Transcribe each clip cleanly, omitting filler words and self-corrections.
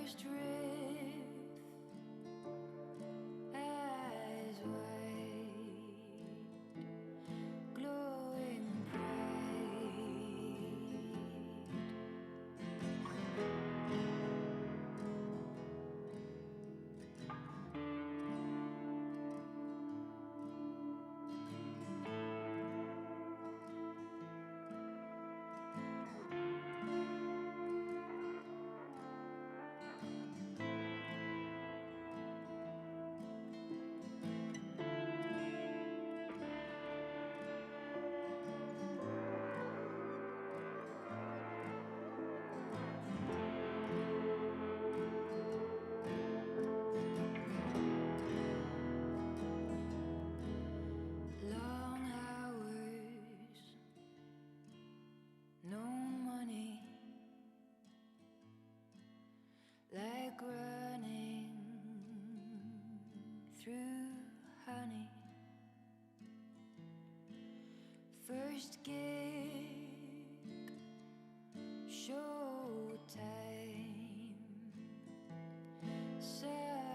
first riff as white, glowing long hours, no money, like running through honey. First gig, showtime, sunshine.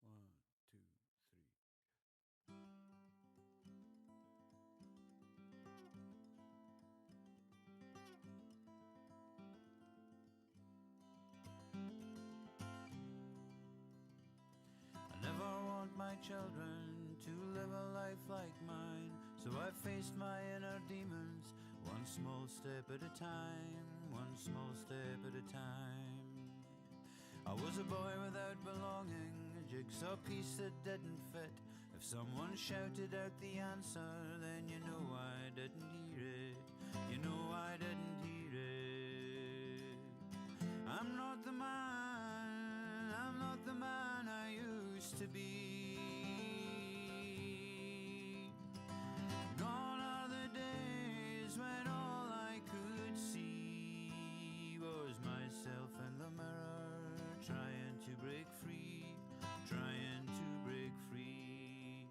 One, two, three. I never want my children to live a life like mine, so I faced my inner demons, one small step at a time, one small step at a time. I was a boy without belonging, a jigsaw piece that didn't fit. If someone shouted out the answer, then you know I didn't hear it. You know I didn't hear it. I'm not the man, I'm not the man I used to be. Gone are the days when all I could see was myself in the mirror, trying to break free, trying to break free.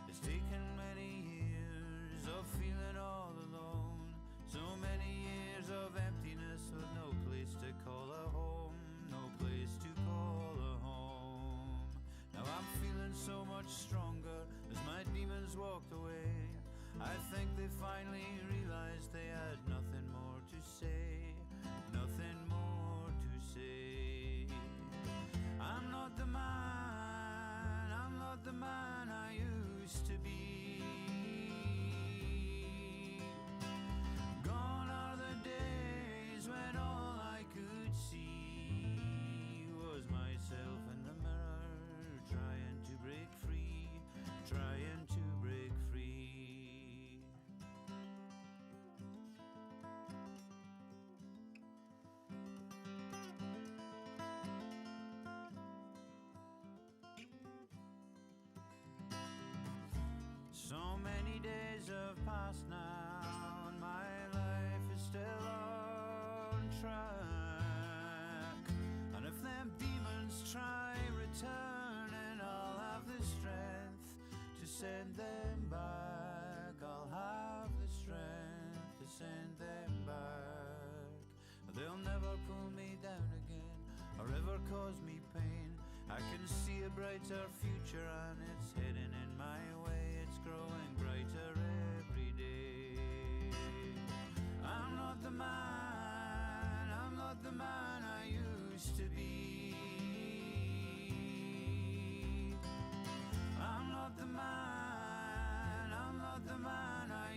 It's taken many years of feeling all alone, so many years of emptiness with no place to call a home, no place to call a home. Now I'm feeling so much stronger as my demons walked away. I think they finally realized they had nothing more to say, nothing more to say. I'm not the man, I'm not the man I used to be. Gone are the days when all I could see was myself in the mirror, trying to break free, trying to many days have passed now, and my life is still on track. And if them demons try returning, I'll have the strength to send them back. I'll have the strength to send them back. They'll never pull me down again or ever cause me pain. I can see a brighter future and it's heading in my way. It's growing brighter every day. I'm not the man I used to be. I'm not the man I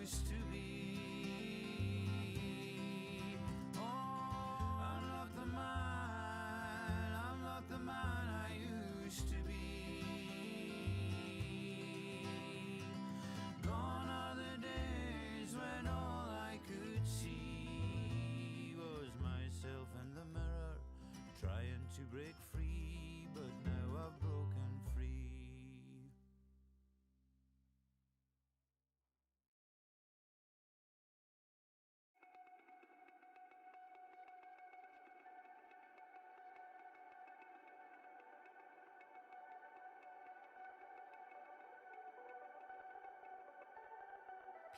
used to be. Oh, I'm not the man I used to be. Gone are the days when all I could see was myself in the mirror, trying to break free, but now I've broken free.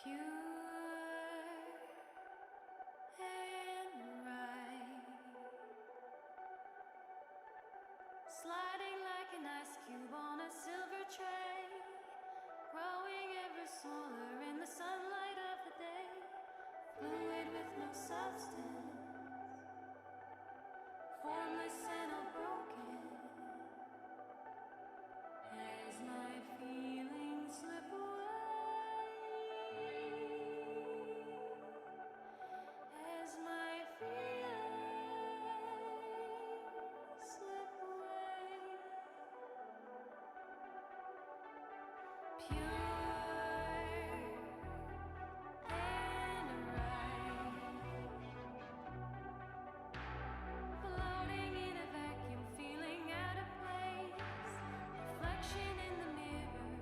Pure and right, sliding like an ice cube on a silver tray, growing ever smaller in the sunlight of the day, fluid with no substance, formless and all broken, as my feelings slip away. As my feelings slip away, pure and right, floating in a vacuum, feeling out of place, reflection in the mirror,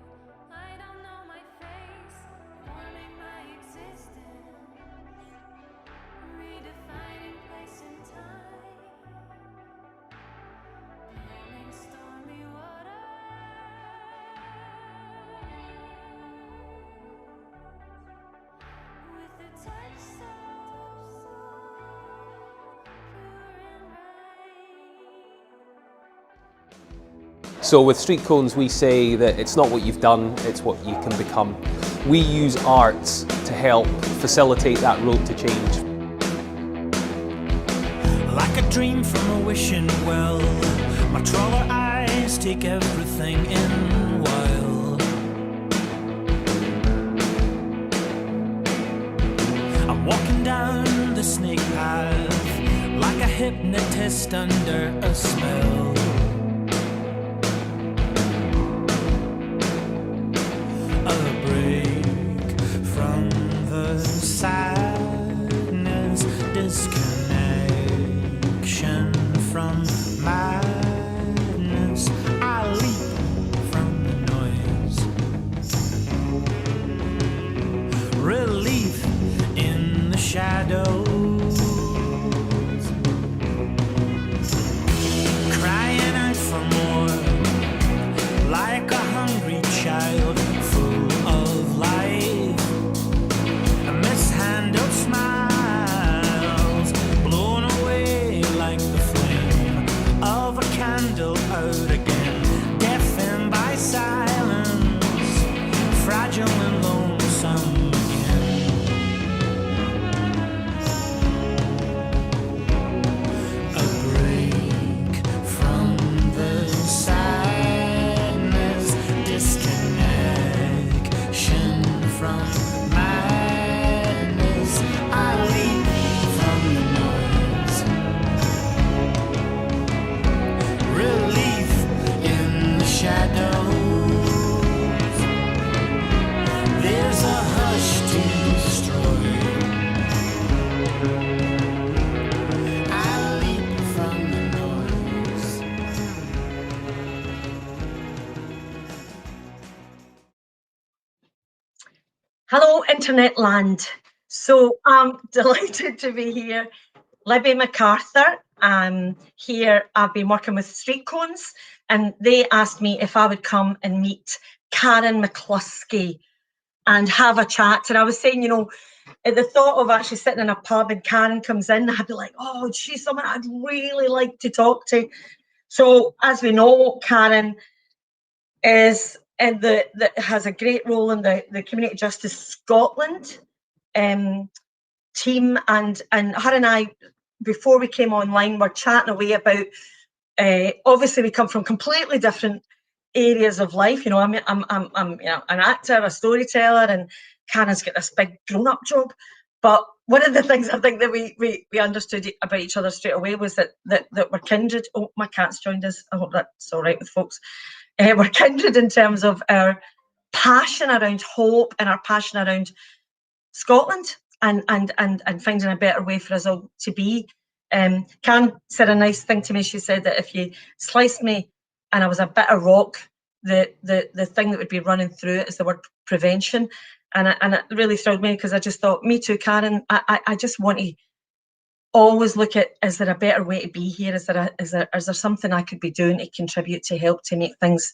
I don't know my face, forming my existence, redefining place and time, calming stormy waters, with a touch so pure and right. So with StreetCones we say that it's not what you've done, it's what you can become. We use arts to help facilitate that road to change. Like a dream from a wishing well, my trawler eyes take everything in while I'm walking down the snake path, like a hypnotist under a spell. A break from the sadness, disconnection from madness. I leap from the noise, relief in the shadows, cry Hello, Internet land. So I'm delighted to be here. Libby McArthur. Here I've been working with StreetCones, and they asked me if I would come and meet Karyn Mccluskey and have a chat. And I was saying, at the thought of actually sitting in a pub and Karyn comes in, I'd be like, oh, she's someone I'd really like to talk to. So as we know, Karyn is has a great role in the Community Justice Scotland team, and her and I, before we came online, were chatting away about. Obviously, we come from completely different areas of life. I'm an actor, a storyteller, and Karyn's got this big grown-up job. But one of the things I think that we understood about each other straight away was that we're kindred. Oh, my cat's joined us. I hope that's all right with folks. We're kindred in terms of our passion around hope and our passion around Scotland and finding a better way for us all to be. Karyn said a nice thing to me. She said that if you sliced me and I was a bit of rock, the thing that would be running through it is the word prevention. And it really thrilled me, because I just thought, me too, Karyn. I just want to always look at, is there a better way to be here? Is there something I could be doing to contribute, to help, to make things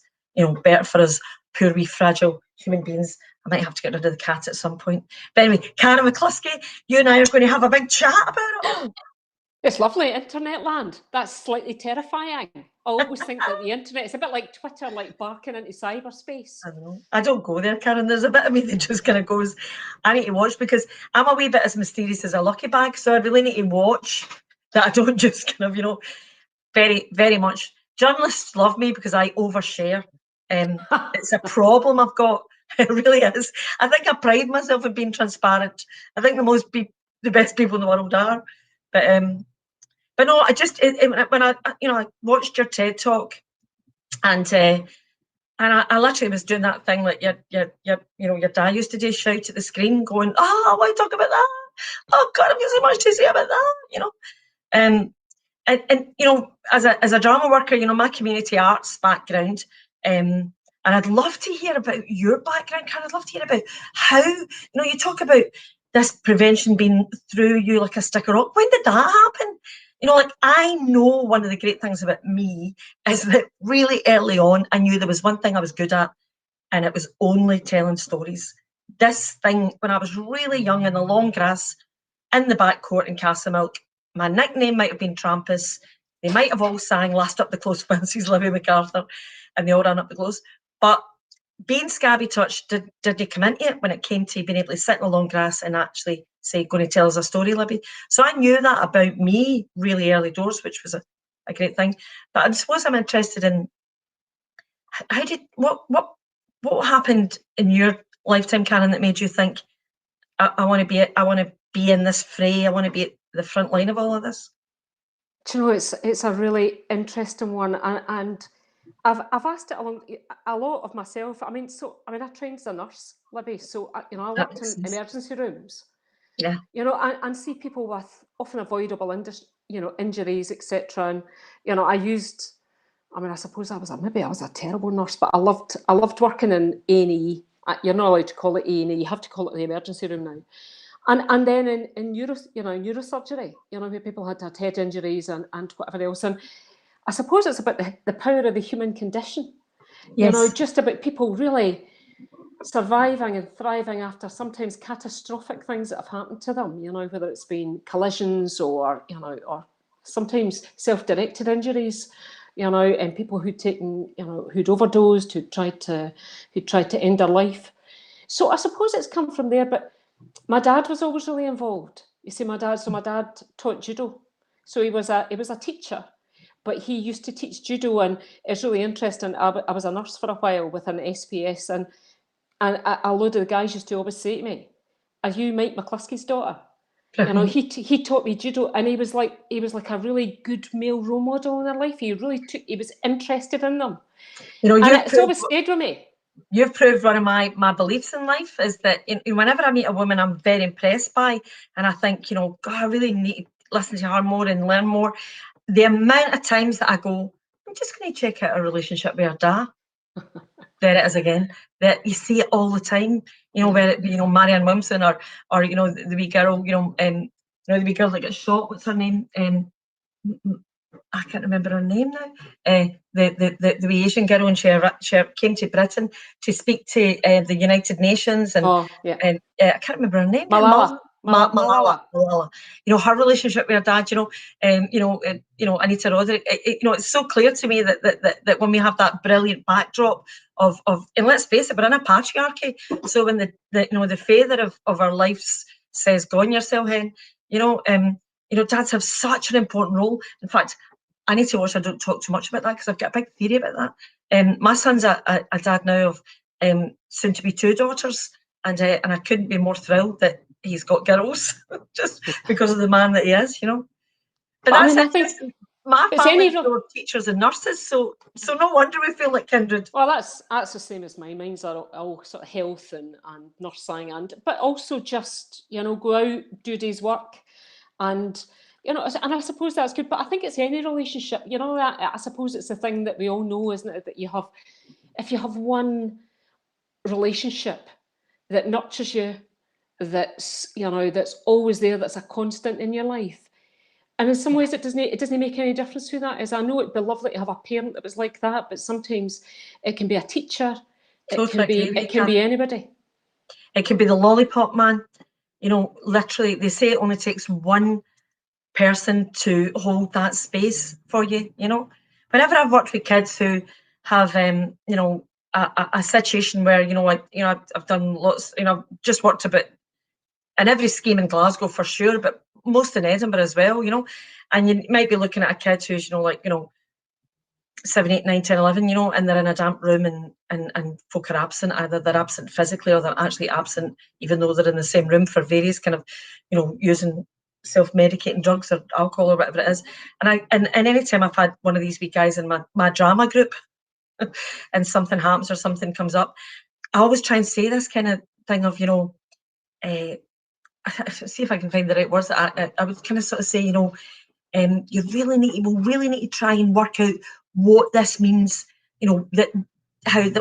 better for us poor wee fragile human beings? I might have to get rid of the cat at some point. But anyway, Karyn Mccluskey, you and I are going to have a big chat about it all. It's lovely, internet land. That's slightly terrifying. I always think that the internet is a bit like Twitter, like barking into cyberspace. I don't know. I don't go there, Karyn. There's a bit of me that just kind of goes, I need to watch, because I'm a wee bit as mysterious as a lucky bag. So I really need to watch that I don't just kind of, very, very much. Journalists love me because I overshare. It's a problem I've got. It really is. I think I pride myself in being transparent. I think the best people in the world are. But no, when I watched your TED talk, and I literally was doing that thing like your dad used to do, shout at the screen, going, "Oh, I want to talk about that. Oh God, I've got so much to say about that." As a drama worker, my community arts background, and I'd love to hear about your background, Karyn. I'd love to hear about how, you talk about this prevention being through you like a stick of rock. When did that happen? I know one of the great things about me is that really early on, I knew there was one thing I was good at, and it was only telling stories. This thing, when I was really young in the long grass in the back court in Castlemilk, my nickname might have been Trampus. They might have all sang Last Up the Close Fences, Libby McArthur, and they all ran up the close. But being scabby touched, did you come into it when it came to being able to sit in the long grass and actually say, going to tell us a story, Libby? So I knew that about me really early doors, which was a great thing. But I suppose I'm interested in what happened in your lifetime, Karyn, that made you think, I want to be in this fray, I want to be at the front line of all of this? Do you know, it's a really interesting one, and I've asked it a lot of myself. I trained as a nurse, Libby, so I worked in emergency rooms. Yeah. And see people with often avoidable injuries, etc. And I suppose I was a terrible nurse, but I loved working in A&E. You're not allowed to call it A&E. You have to call it the emergency room now. And then in neurosurgery, where people had head injuries and whatever else. And I suppose it's about the power of the human condition. Yes. Just about people really surviving and thriving after sometimes catastrophic things that have happened to them, whether it's been collisions or sometimes self-directed injuries, and people who'd overdosed, who tried to end their life. So I suppose it's come from there, but my dad was always really involved. You see, my dad taught judo. So he was a teacher, but he used to teach judo, and it's really interesting. I was a nurse for a while with an SPS, and a load of the guys used to always say to me, "Are you Mike McCluskey's daughter?" He taught me judo, and he was like a really good male role model in their life. He was interested in them. And it's always stayed with me. You've proved one of my beliefs in life is that whenever I meet a woman I'm very impressed by, and I think, God, I really need to listen to her more and learn more. The amount of times that I go, I'm just going to check out a relationship with her dad. there it is again. That you see it all the time. You know, where it be, you know, Marianne Williamson or you know, the wee girl, you know, you know, the wee girl that got shot. What's her name? I can't remember her name now. The wee Asian girl, and she came to Britain to speak to the United Nations, and I can't remember her name. Malala. Malala. You know, her relationship with her dad. You know, Anita Roderick. You know, it's so clear to me that when we have that brilliant backdrop of, and let's face it, we're in a patriarchy. So when the father of our lives says, "Go on yourself, hen," you know, dads have such an important role. In fact, I need to watch. I don't talk too much about that because I've got a big theory about that. My son's a dad now of soon to be 2 daughters, and I couldn't be more thrilled that he's got girls just because of the man that he is, you know. But that's, I think, my family were teachers and nurses, so no wonder we feel like kindred. Well, that's the same as mine. Mine's are all sort of health and nursing, but also just, you know, go out, do a day's work, and you know, and I suppose that's good. But I think it's any relationship, you know. I suppose it's the thing that we all know, isn't it? That if you have one relationship that nurtures you, that's, you know, that's always there, that's a constant in your life. And in some ways, it doesn't make any difference who that is. I know it'd be lovely to have a parent that was like that, but sometimes it can be a teacher. It can be anybody. It can be the lollipop man. You know, literally, they say it only takes one person to hold that space for you. You know, whenever I've worked with kids who have, you know, a situation where, you know, I've done lots. You know, just worked about in every scheme in Glasgow for sure, but most in Edinburgh as well. You know, and you might be looking at a kid who's, you know, like, you know, 7, 8, 9, 10, 11, you know, and they're in a damp room and folk are absent. Either they're absent physically or they're actually absent, even though they're in the same room for various kind of, you know, using self-medicating drugs or alcohol or whatever it is. And any time I've had one of these wee guys in my drama group and something happens or something comes up, I always try and say this kind of thing of, you know, see if I can find the right words. I would kind of sort of say, you know, we'll really need to try and work out what this means, you know,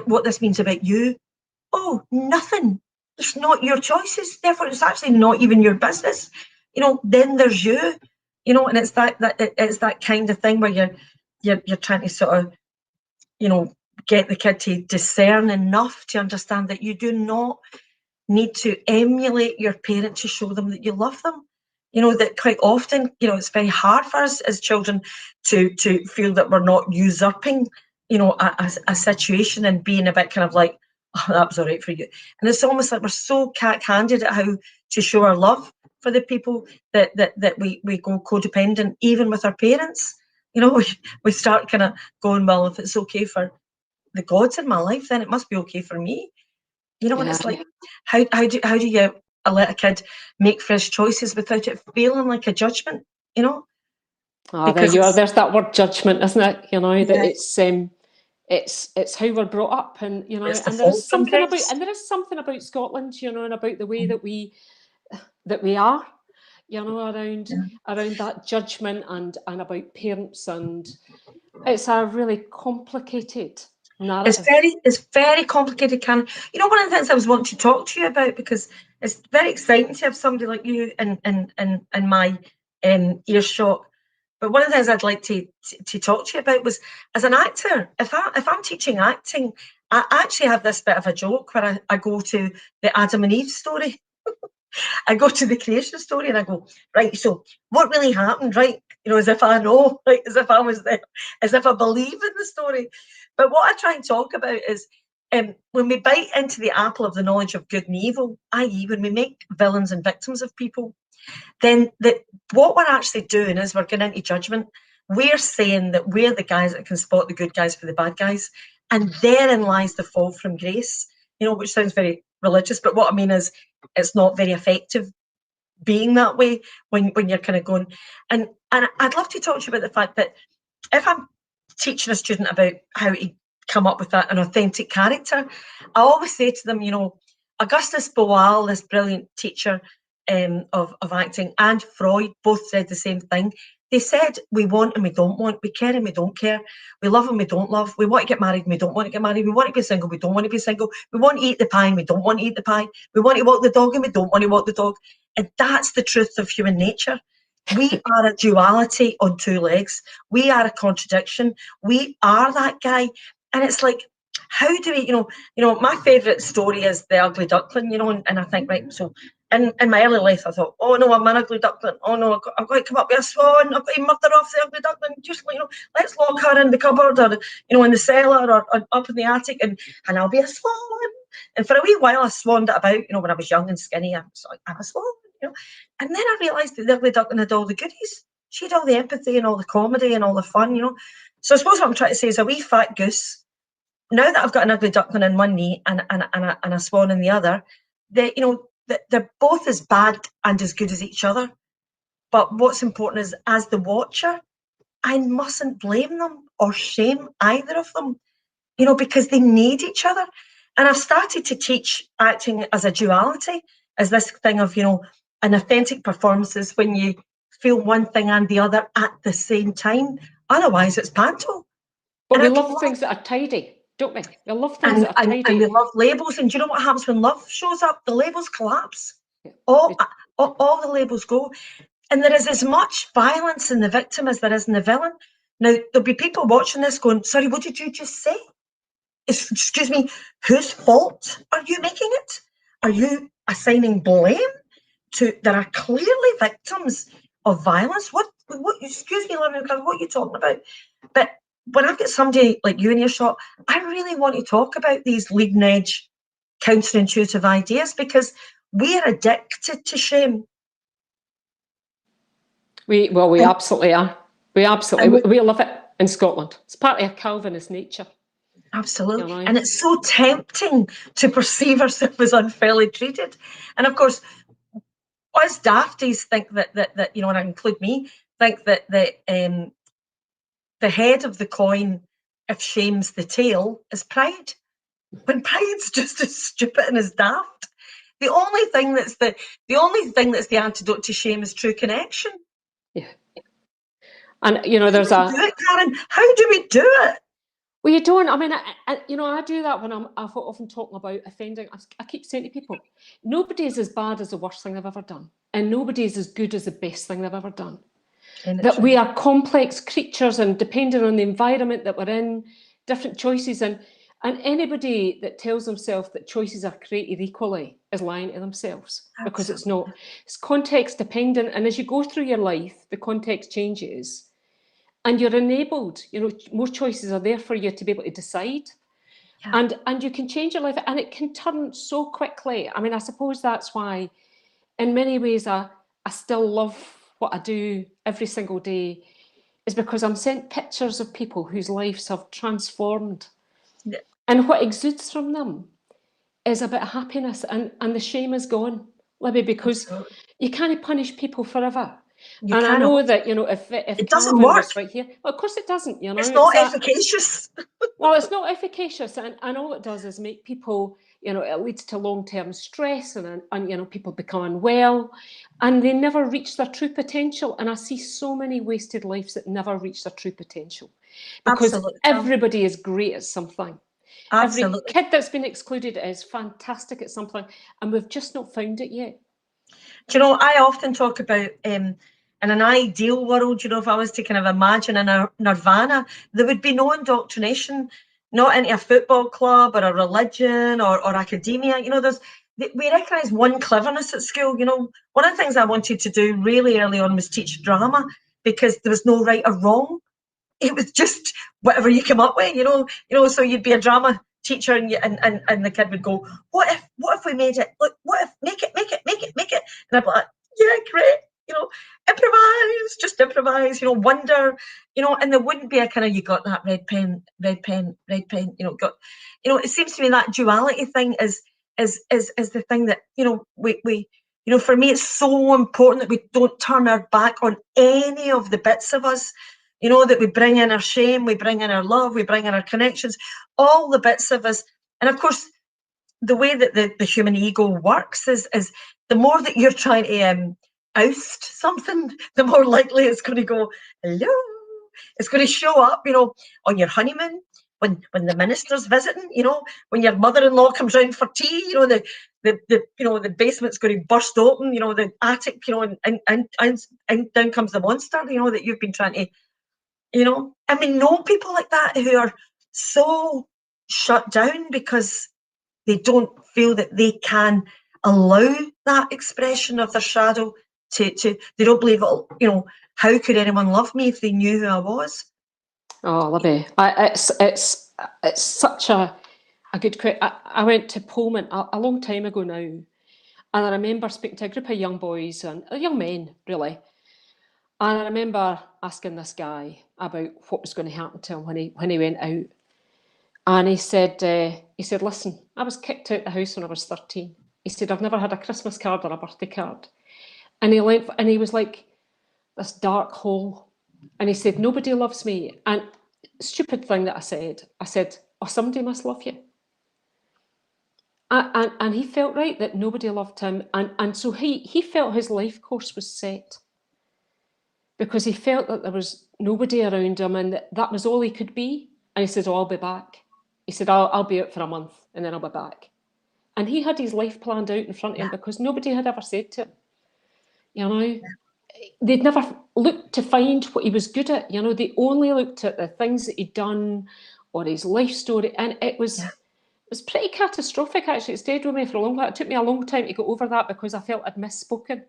what this means about you. Oh, nothing. It's not your choices. Therefore, it's actually not even your business. You know, then there's you. You know, and it's that kind of thing where you're trying to sort of, you know, get the kid to discern enough to understand that you do not need to emulate your parent to show them that you love them. You know, that quite often, you know, it's very hard for us as children to feel that we're not usurping, you know, a situation and being a bit kind of like, oh, that was all right for you. And it's almost like we're so cack-handed at how to show our love for the people that we go codependent, even with our parents. You know, we start kind of going, well, if it's okay for the gods in my life, then it must be okay for me. You know, and it's like, how do you let a kid make fresh choices without it feeling like a judgment? You know, there you are. There's that word judgment, isn't it? You know, that it's how we're brought up, and you know, and there is something about Scotland, you know, and about the way that we are, you know, around that judgment and about parents, and it's a really complicated narrative. It's very complicated, Karyn. You know, one of the things I was wanting to talk to you about, because it's very exciting to have somebody like you in my earshot. But one of the things I'd like to talk to you about was, as an actor, if I'm teaching acting, I actually have this bit of a joke where I go to the Adam and Eve story. I go to the creation story and I go, right, so what really happened, right? You know, as if I know, like, as if I was there, as if I believe in the story. But what I try and talk about is when we bite into the apple of the knowledge of good and evil, i.e. when we make villains and victims of people, then what we're actually doing is we're getting into judgment. We're saying that we're the guys that can spot the good guys for the bad guys. And therein lies the fall from grace, you know, which sounds very religious, but what I mean is it's not very effective being that way when you're kind of going. And I'd love to talk to you about the fact that if I'm teaching a student about how to come up with an authentic character, I always say to them, you know, Augustus Boal, this brilliant teacher of acting, and Freud both said the same thing. They said, we want and we don't want, we care and we don't care, we love and we don't love, we want to get married and we don't want to get married, we want to be single, we don't want to be single, we want to eat the pie and we don't want to eat the pie, we want to walk the dog and we don't want to walk the dog. And that's the truth of human nature. We are a duality on two legs. We are a contradiction. We are that guy. And it's like, how do we, you know, my favourite story is the ugly duckling, you know, and I think, right, so in my early life, I thought, oh no, I'm an ugly duckling. Oh no, I've got to come up with a swan. I've got to murder off the ugly duckling. Just, you know, let's lock her in the cupboard or, you know, in the cellar or up in the attic and I'll be a swan. And for a wee while, I swanned it about, you know, when I was young and skinny, I'm a swan, you know. And then I realised that the ugly duckling had all the goodies. She had all the empathy and all the comedy and all the fun, you know. So I suppose what I'm trying to say is a wee fat goose. Now that I've got an ugly duckling in one knee and a swan in the other, they, you know, they're both as bad and as good as each other. But what's important is, as the watcher, I mustn't blame them or shame either of them, you know, because they need each other. And I've started to teach acting as a duality, as this thing of, you know, an authentic performance is when you feel one thing and the other at the same time. Otherwise, it's panto. But And we I love things that are tidy, don't we? We love things that are tidy. And we love labels. And do you know what happens when love shows up? The labels collapse. All the labels go. And there is as much violence in the victim as there is in the villain. Now, there'll be people watching this going, sorry, what did you just say? Excuse me, whose fault are you making it? Are you assigning blame to, there are clearly victims of violence? What excuse me, what are you talking about? But when I've got somebody like you in your shop, I really want to talk about these leading edge counterintuitive ideas because we are addicted to shame. We absolutely are. We love it in Scotland. It's part of our Calvinist nature. Absolutely. You know? And it's so tempting to perceive ourselves as unfairly treated. And of course, us dafties think that you know, and I include me, think that the head of the coin, if shame's the tail, is pride. When pride's just as stupid and as daft. The only thing that's the antidote to shame is true connection. Yeah. And you know, there's do it, Karyn? How do we do it? Well, you don't. I mean, I do that when I'm often talking about offending. I keep saying to people, nobody is as bad as the worst thing they've ever done, and nobody is as good as the best thing they've ever done. That we are complex creatures, and depending on the environment that we're in, different choices, and anybody that tells themselves that choices are created equally is lying to themselves. Absolutely. Because it's not. It's context dependent, and as you go through your life, the context changes. And you're enabled, you know, more choices are there for you to be able to decide. Yeah. And you can change your life, and it can turn so quickly. I mean, I suppose that's why, in many ways, I still love what I do every single day, is because I'm sent pictures of people whose lives have transformed. Yeah. And what exudes from them is a bit of happiness, and the shame is gone, Libby, because Absolutely. You can't punish people forever. And I know that, you know, if it doesn't work was right here, well, of course it doesn't, you know. It's not efficacious. Well, it's not efficacious, and all it does is make people, you know, it leads to long-term stress, and you know, people become unwell, and they never reach their true potential. And I see so many wasted lives that never reach their true potential, because Absolutely. Everybody is great at something. Absolutely. Every kid that's been excluded is fantastic at something, and we've just not found it yet. Do you know, I often talk about in an ideal world, you know, if I was to kind of imagine in a nirvana, there would be no indoctrination, not into a football club or a religion or academia. You know, we recognise one cleverness at school. You know, one of the things I wanted to do really early on was teach drama, because there was no right or wrong. It was just whatever you come up with, you know, so you'd be a drama teacher and the kid would go, what if we made it, like, what if, make it, and I'd be like, yeah, great, you know, improvise, you know, wonder, you know, and there wouldn't be a kind of, you got that red pen, you know, it seems to me that duality thing is the thing that, you know, we you know, for me it's so important that we don't turn our back on any of the bits of us. You know, that we bring in our shame, we bring in our love, we bring in our connections, all the bits of us. And of course, the way that the human ego works is the more that you're trying to oust something, the more likely it's going to go, hello. It's going to show up, you know, on your honeymoon, when the minister's visiting, you know, when your mother-in-law comes round for tea, you know, the you know, the basement's going to burst open, you know, the attic, you know, and down comes the monster, you know, that you've been trying to, you know. And we know people like that who are so shut down because they don't feel that they can allow that expression of their shadow to they don't believe it, you know. How could anyone love me if they knew who I was? Oh, Libby, it's such a good question. I went to Pullman a long time ago now, and I remember speaking to a group of young boys and young men, really. And I remember asking this guy about what was going to happen to him when he went out. And he said, listen, I was kicked out the house when I was 13. He said, I've never had a Christmas card or a birthday card. And he was like this dark hole. And he said, nobody loves me. And stupid thing that I said, oh, somebody must love you. And he felt right that nobody loved him. And so he felt his life course was set, because he felt that there was nobody around him and that was all he could be. And he said, oh, I'll be back. He said, I'll be out for a month and then I'll be back. And he had his life planned out in front of him because nobody had ever said to him, you know, they'd never looked to find what he was good at. You know, they only looked at the things that he'd done or his life story. And it was pretty catastrophic, actually. It stayed with me for a long time. It took me a long time to get over that because I felt I'd misspoken.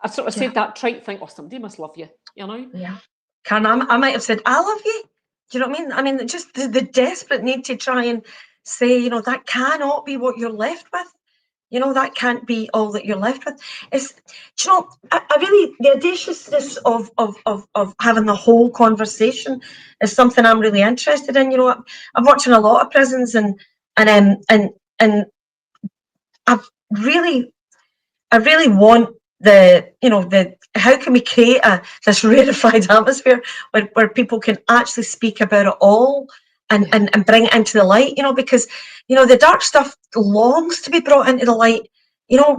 I sort of said that trite thing, oh, somebody must love you, you know? Yeah. Karyn, I might have said, I love you. Do you know what I mean? I mean, just the desperate need to try and say, you know, that cannot be what you're left with. You know, that can't be all that you're left with. It's, do you know, I really, the audaciousness of having the whole conversation is something I'm really interested in. You know, I'm watching a lot of prisons and I really want how can we create this rarefied atmosphere where people can actually speak about it all and bring it into the light, you know, because, you know, the dark stuff longs to be brought into the light. You know,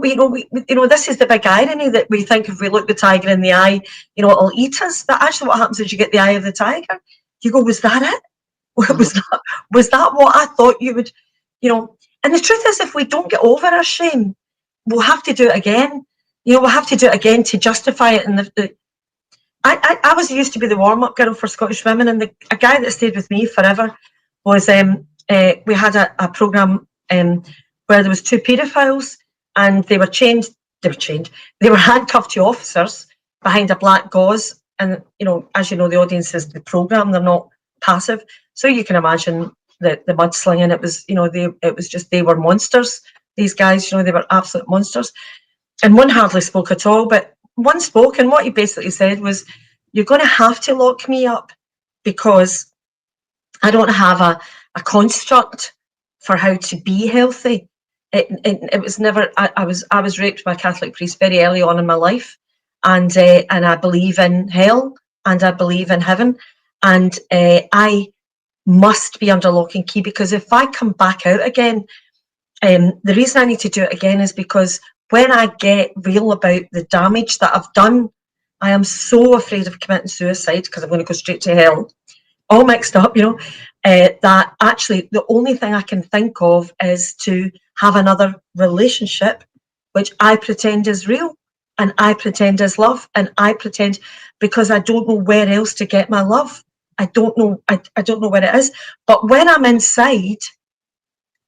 this is the big irony that we think if we look the tiger in the eye, you know, it'll eat us. But actually what happens is you get the eye of the tiger. You go, was that it? Was that what I thought you would, you know? And the truth is, if we don't get over our shame, we'll have to do it again. You know, we'll have to do it again to justify it. And I was used to be the warm-up girl for Scottish women, and a guy that stayed with me forever was we had a programme where there was two paedophiles, and they were handcuffed to officers behind a black gauze. And, you know, as you know, the audience is the programme, they're not passive. So you can imagine the mudslinging. It was, you know, they were monsters. These guys, you know, they were absolute monsters. And one hardly spoke at all, but one spoke, and what he basically said was, you're going to have to lock me up because I don't have a construct for how to be healthy. It was never, I was raped by a Catholic priest very early on in my life, and I believe in hell and I believe in heaven, and I must be under lock and key, because if I come back out again, the reason I need to do it again is because when I get real about the damage that I've done, I am so afraid of committing suicide because I'm going to go straight to hell, all mixed up, you know, that actually the only thing I can think of is to have another relationship, which I pretend is real and I pretend is love, and I pretend, because I don't know where else to get my love. I don't know where it is. But when I'm inside,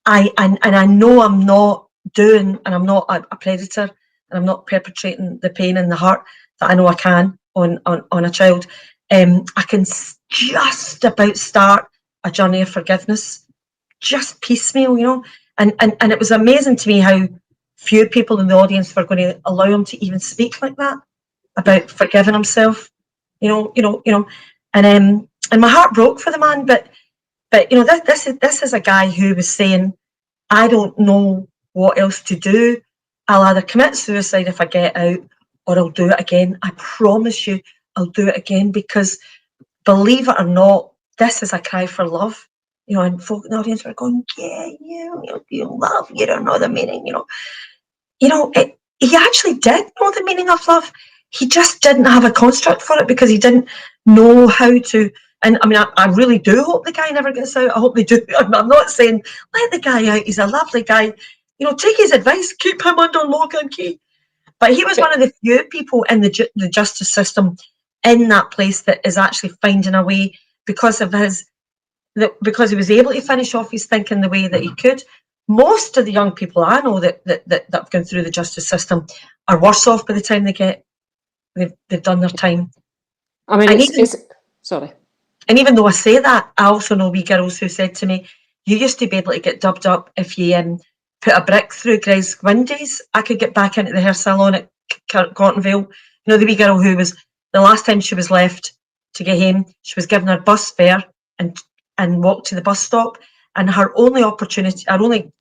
I know I'm not doing, and I'm not a predator, and I'm not perpetrating the pain and the hurt that I know I can on a child. I can just about start a journey of forgiveness, just piecemeal, you know. And it was amazing to me how few people in the audience were going to allow him to even speak like that about forgiving himself, you know. And my heart broke for the man, but you know, this is a guy who was saying, I don't know what else to do. I'll either commit suicide if I get out, or I'll do it again. I promise you, I'll do it again, because believe it or not, this is a cry for love. You know, and folk in the audience were going, yeah, you love, you don't know the meaning, you know. You know, he actually did know the meaning of love. he just didn't have a construct for it because he didn't know how to. And I mean, I really do hope the guy never gets out. I hope they do. I'm not saying let the guy out. He's a lovely guy. You know, take his advice. Keep him under lock and key. But he was one of the few people in the justice system in that place that is actually finding a way because of because he was able to finish off his thinking the way that he could. Most of the young people I know that have gone through the justice system are worse off by the time they've done their time. I mean, sorry. And even though I say that, I also know wee girls who said to me, you used to be able to get dubbed up if you put a brick through Greg's windows. I could get back into the hair salon at Cottonville. You know, the wee girl who was, the last time she was left to get home, she was given her bus fare and walked to the bus stop. And her only opportunity, her only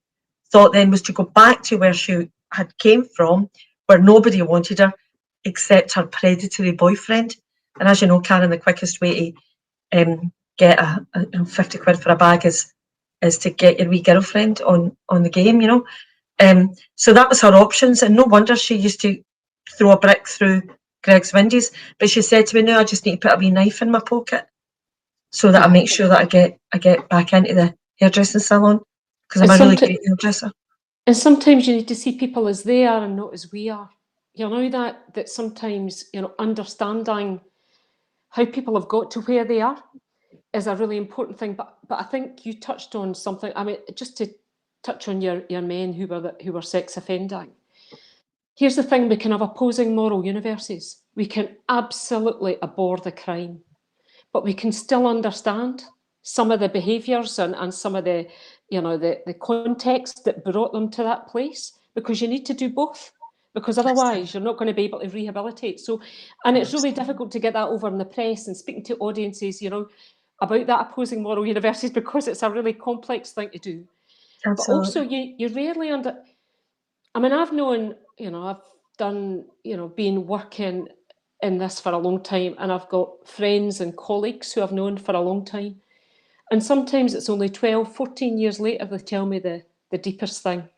thought then was to go back to where she had came from, where nobody wanted her except her predatory boyfriend. And as you know, Karen, the quickest way to get a 50 quid for a bag is to get your wee girlfriend on the game, you know. So that was her options, and no wonder she used to throw a brick through Greg's windows. But she said to me, no, I just need to put a wee knife in my pocket so that I make sure that I get back into the hairdressing salon because I'm a really great hairdresser. And sometimes you need to see people as they are and not as we are. You know, that sometimes, you know, understanding how people have got to where they are is a really important thing. But I think you touched on something. I mean, just to touch on your men who were sex offending. Here's the thing: we can have opposing moral universes. We can absolutely abhor the crime, but we can still understand some of the behaviours and some of the, you know, the context that brought them to that place, because you need to do both. Because otherwise you're not going to be able to rehabilitate. So, and it's really difficult to get that over in the press and speaking to audiences, you know, about that opposing moral universes, because it's a really complex thing to do. Absolutely. But also you rarely I mean, I've known, you know, I've done, you know, been working in this for a long time, and I've got friends and colleagues who I've known for a long time. And sometimes it's only 12, 14 years later they tell me the deepest thing.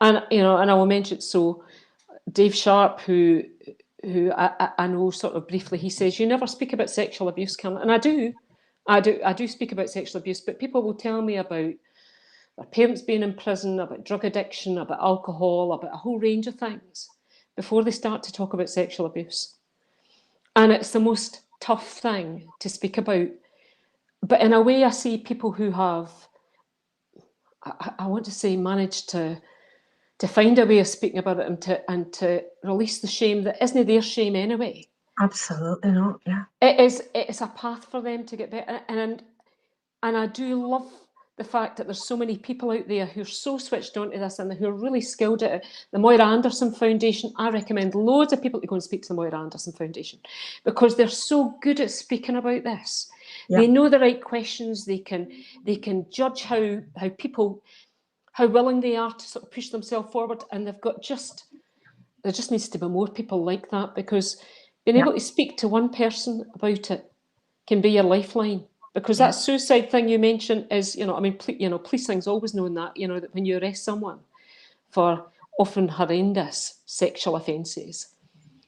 And, you know, and I will mention, so Dave Sharp, who I know sort of briefly, he says, you never speak about sexual abuse, Karen. And I do speak about sexual abuse, but people will tell me about their parents being in prison, about drug addiction, about alcohol, about a whole range of things before they start to talk about sexual abuse. And it's the most tough thing to speak about. But in a way, I see people who have, I want to say, managed to find a way of speaking about it and to release the shame that isn't their shame anyway. Absolutely not, yeah. It's a path for them to get better. And I do love the fact that there's so many people out there who are so switched on to this and who are really skilled at it. The Moira Anderson Foundation, I recommend loads of people to go and speak to the Moira Anderson Foundation, because they're so good at speaking about this. Yeah. They know the right questions. They can judge how willing they are to sort of push themselves forward, and there just needs to be more people like that, because being able to speak to one person about it can be your lifeline. Because that suicide thing you mentioned is, you know, I mean, policing's always known that, you know, that when you arrest someone for often horrendous sexual offences,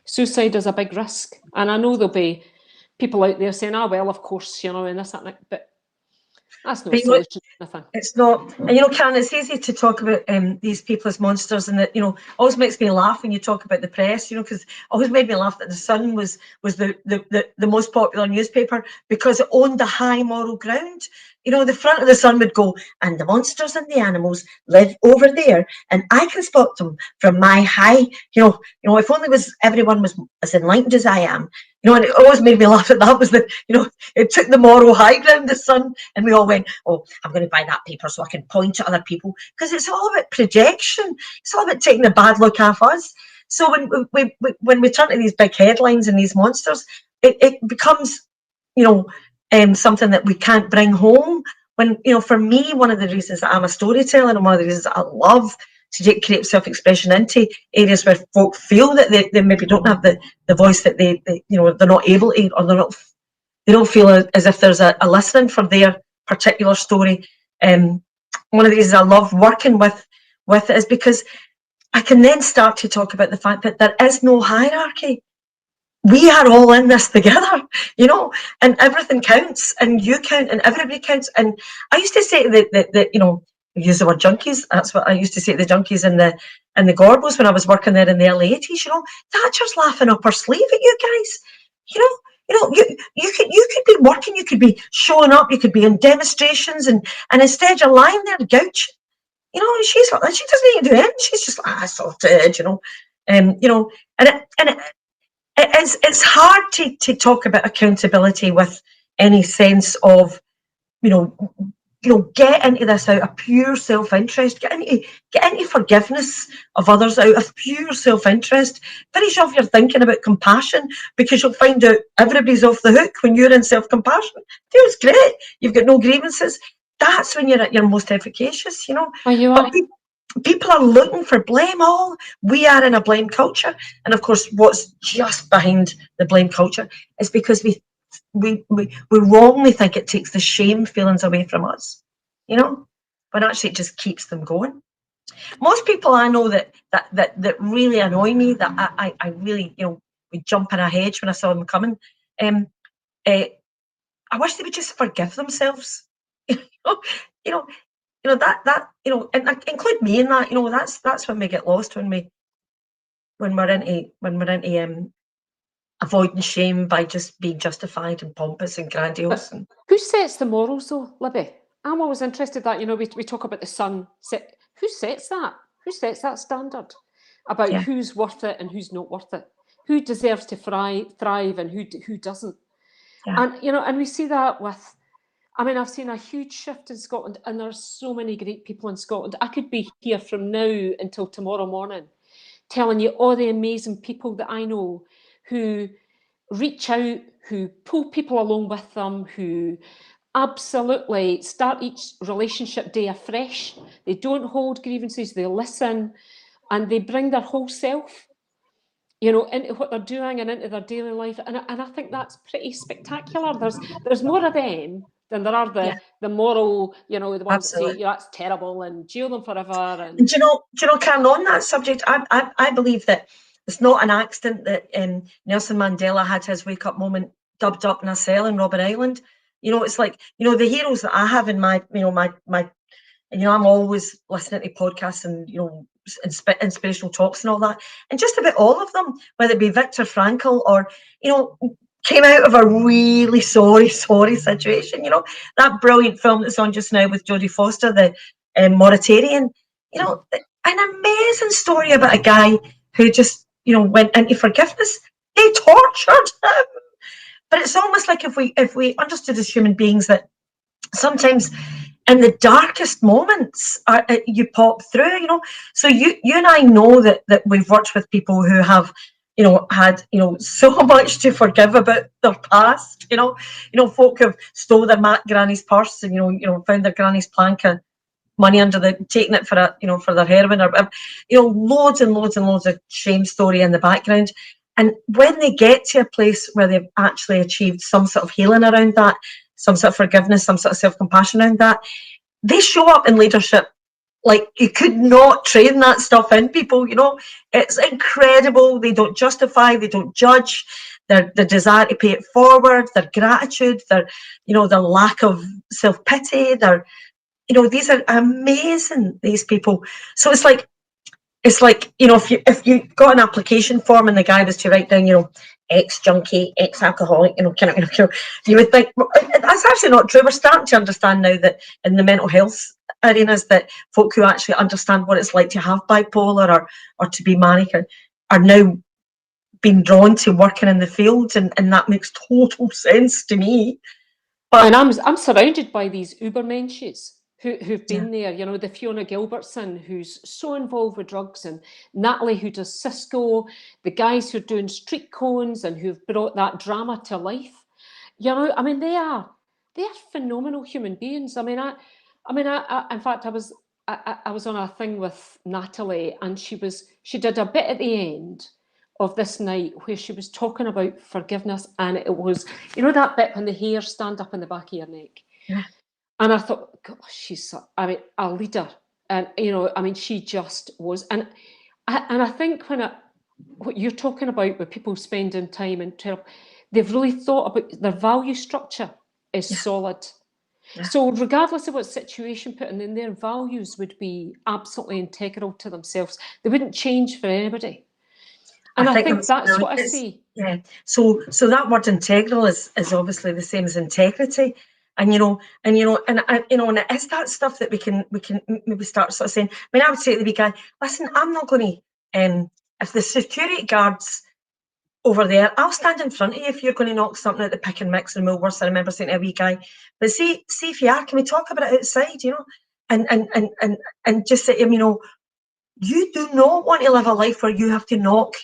suicide is a big risk. And I know there'll be people out there saying, well, of course, you know, and this, that, but that's no solution. It's not. And, you know, Karen, it's easy to talk about these people as monsters, and that, you know, always makes me laugh when you talk about the press, you know, because it always made me laugh that the Sun was the most popular newspaper because it owned a high moral ground. You know, the front of the Sun would go, and the monsters and the animals live over there, and I can spot them from my high, you know, if only everyone was as enlightened as I am. You know, and it always made me laugh that that was it took the moral high ground, the Sun, and we all went, oh, I'm going to buy that paper so I can point at other people, because it's all about projection. It's all about taking the bad look off us. So when we turn to these big headlines and these monsters, it becomes, you know, something that we can't bring home. When, you know, for me, one of the reasons that I'm a storyteller, and one of the reasons that I love to create self-expression into areas where folk feel that they maybe don't have the voice that they you know, they're not able to, or they don't feel as if there's a listening for their particular story. One of the reasons I love working with it is because I can then start to talk about the fact that there is no hierarchy we are all in this together, you know, and everything counts, and you count, and everybody counts. And I used to say that you know, use the word junkies. That's what I used to say to the junkies in the Gorbals when I was working there in the early 80s. You know, Thatcher's laughing up her sleeve at you guys. You know. You could be working, you could be showing up, you could be in demonstrations, and instead you're lying there gouching. You know, she doesn't need to do anything. She's just like, sorted, you know. You know, it's hard to talk about accountability with any sense of, you know, get into this out of pure self-interest, get into forgiveness of others out of pure self-interest. Finish off your thinking about compassion, because you'll find out everybody's off the hook when you're in self-compassion. Feels great. You've got no grievances. That's when you're at your most efficacious, you know. Are you? But people are looking for blame. All we are in a blame culture, and of course, what's just behind the blame culture is because we wrongly think it takes the shame feelings away from us, you know, but actually it just keeps them going. Most people I know that really annoy me, that I really, you know, would jump in a hedge when I saw them coming. I wish they would just forgive themselves. you know, that you know, and include me in that. You know, that's when we get lost, when we're into avoiding shame by just being justified and pompous and grandiose. Who sets the morals though, Libby? I'm always interested that, you know, we talk about the sun. Who sets that? Who sets that standard about who's worth it and who's not worth it? Who deserves to thrive and who doesn't? Yeah. And, you know, and we see that with, I mean, I've seen a huge shift in Scotland, and there's so many great people in Scotland. I could be here from now until tomorrow morning telling you all the amazing people that I know who reach out, who pull people along with them, who absolutely start each relationship day afresh. They don't hold grievances, they listen, and they bring their whole self, you know, into what they're doing and into their daily life. And I think that's pretty spectacular. There's more of them than there are the moral, you know, the ones Absolutely. that say, yeah, that's terrible and jail them forever. And do you know, Karen, on that subject, I believe that it's not an accident that Nelson Mandela had his wake up moment dubbed up in a cell in Robben Island. You know, it's like, you know, the heroes that I have in my, you know, my, you know, I'm always listening to podcasts and, you know, inspirational talks and all that. And just about all of them, whether it be Viktor Frankl or, you know, came out of a really sorry situation. You know, that brilliant film that's on just now with Jodie Foster, the Mauritanian, you know, an amazing story about a guy who just, you know, went into forgiveness. They tortured him. But it's almost like if we understood as human beings that sometimes in the darkest moments you pop through, you know. So you and I know that we've worked with people who have, you know, had, you know, so much to forgive about their past, you know, folk who've stole their granny's purse and, you know, found their granny's plank of money under taking it for a, you know, for their heroin, or, you know, loads and loads and loads of shame story in the background. And when they get to a place where they've actually achieved some sort of healing around that, some sort of forgiveness, some sort of self-compassion around that, they show up in leadership like you could not train that stuff in people, you know. It's incredible. They don't justify, they don't judge, their desire to pay it forward, their gratitude, their, you know, their lack of self-pity, their, you know, these are amazing, these people. So it's like, you know, if you got an application form and the guy was to write down, you know, ex-junkie, ex-alcoholic, you know, kind of, you know, you would think, well, that's actually not true. We're starting to understand now that in the mental health arenas, that folk who actually understand what it's like to have bipolar or to be manic are now being drawn to working in the field, and that makes total sense to me. But, and I'm surrounded by these ubermensches who've been there, you know, the Fiona Gilbertson, who's so involved with drugs, and Natalie, who does Cisco, the guys who are doing StreetCones and who've brought that drama to life. You know, I mean, they are phenomenal human beings. I mean, in fact, I was on a thing with Natalie, and she did a bit at the end of this night where she was talking about forgiveness, and it was, you know, that bit when the hairs stand up in the back of your neck. Yeah. And I thought, gosh, she's, I mean, a leader. And, you know, I mean, she just was. And I think when what you're talking about with people spending time in therapy, they've really thought about their value structure is solid. Yeah. So regardless of what situation put in, their values would be absolutely integral to themselves. They wouldn't change for anybody. And I think that's what I see. Yeah. So that word integral is obviously the same as integrity. And and it is that stuff that we can maybe start sort of saying. I mean, I would say to the wee guy, listen, I'm not going to if the security guards over there, I'll stand in front of you if you're going to knock something at the pick and mix in Millworth. I remember saying to a wee guy, but see if you are, can we talk about it outside, and just say to him, you do not want to live a life where you have to knock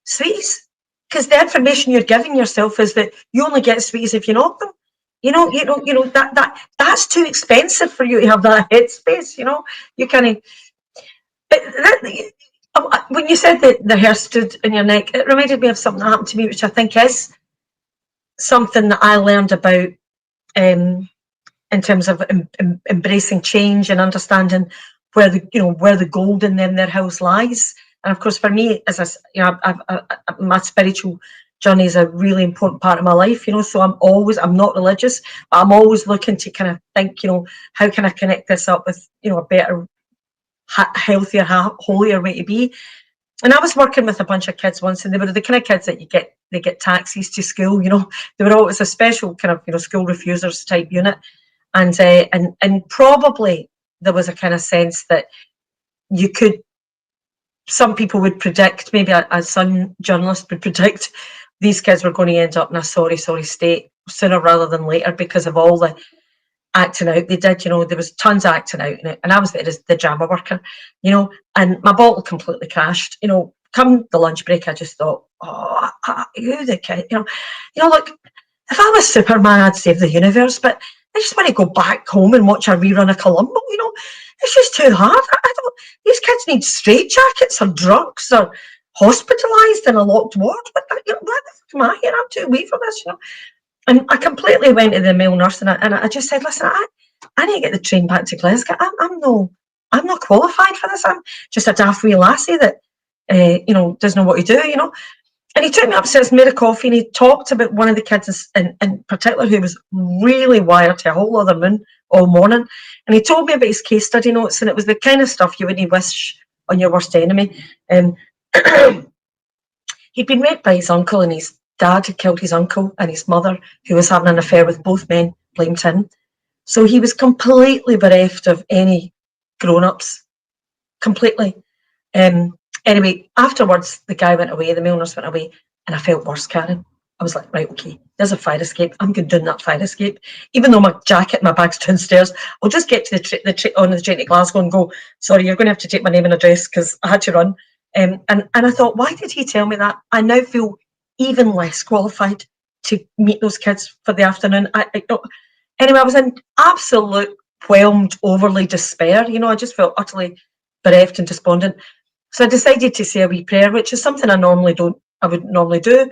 sweeties, because the information you're giving yourself is that you only get sweeties if you knock them. That's too expensive for you to have that headspace. You kind of. But when you said that the hair stood in your neck, it reminded me of something that happened to me, which I think is something that I learned about in terms of embracing change and understanding where the gold in their house lies. And of course, for me, as my spiritual journey is a really important part of my life. So I'm not religious, but I'm always looking to kind of think, how can I connect this up with, a better, healthier, holier way to be. And I was working with a bunch of kids once, and they were the kind of kids that they get taxis to school. They were always a special kind of school refusers type unit, and probably there was a kind of sense that some people would predict, maybe a Sun journalist would predict, these kids were going to end up in a sorry state sooner rather than later because of all the acting out they did. There was tons of acting out in it, and I was there as the drama worker, and my bottle completely crashed. Come the lunch break, I just thought, who the kid, look, if I was Superman, I'd save the universe, but I just want to go back home and watch a rerun of Columbo. It's just too hard. These kids need straitjackets or drugs or hospitalised in a locked ward. But why the fuck am I here? I'm too wee for this, And I completely went to the male nurse and I just said, listen, I need to get the train back to Glasgow. I'm not qualified for this. I'm just a daft wee lassie that doesn't know what to do, And he took me upstairs, made a coffee, and he talked about one of the kids in particular who was really wired to a whole other moon all morning. And he told me about his case study notes, and it was the kind of stuff you wouldn't wish on your worst enemy. He'd been raped by his uncle, and his dad had killed his uncle, and his mother, who was having an affair with both men, blamed him. So he was completely bereft of any grown-ups, completely. Anyway, afterwards, the guy went away, the male nurse went away, and I felt worse, Karyn. I was like, right, okay, there's a fire escape. I'm going down that fire escape. Even though my jacket and my bag's downstairs, I'll just get to on the train to Glasgow and go, sorry, you're going to have to take my name and address because I had to run. And I thought, why did he tell me that? I now feel even less qualified to meet those kids for the afternoon. Anyway, I was in absolute whelmed, overly despair. I just felt utterly bereft and despondent. So I decided to say a wee prayer, which is something I wouldn't normally do.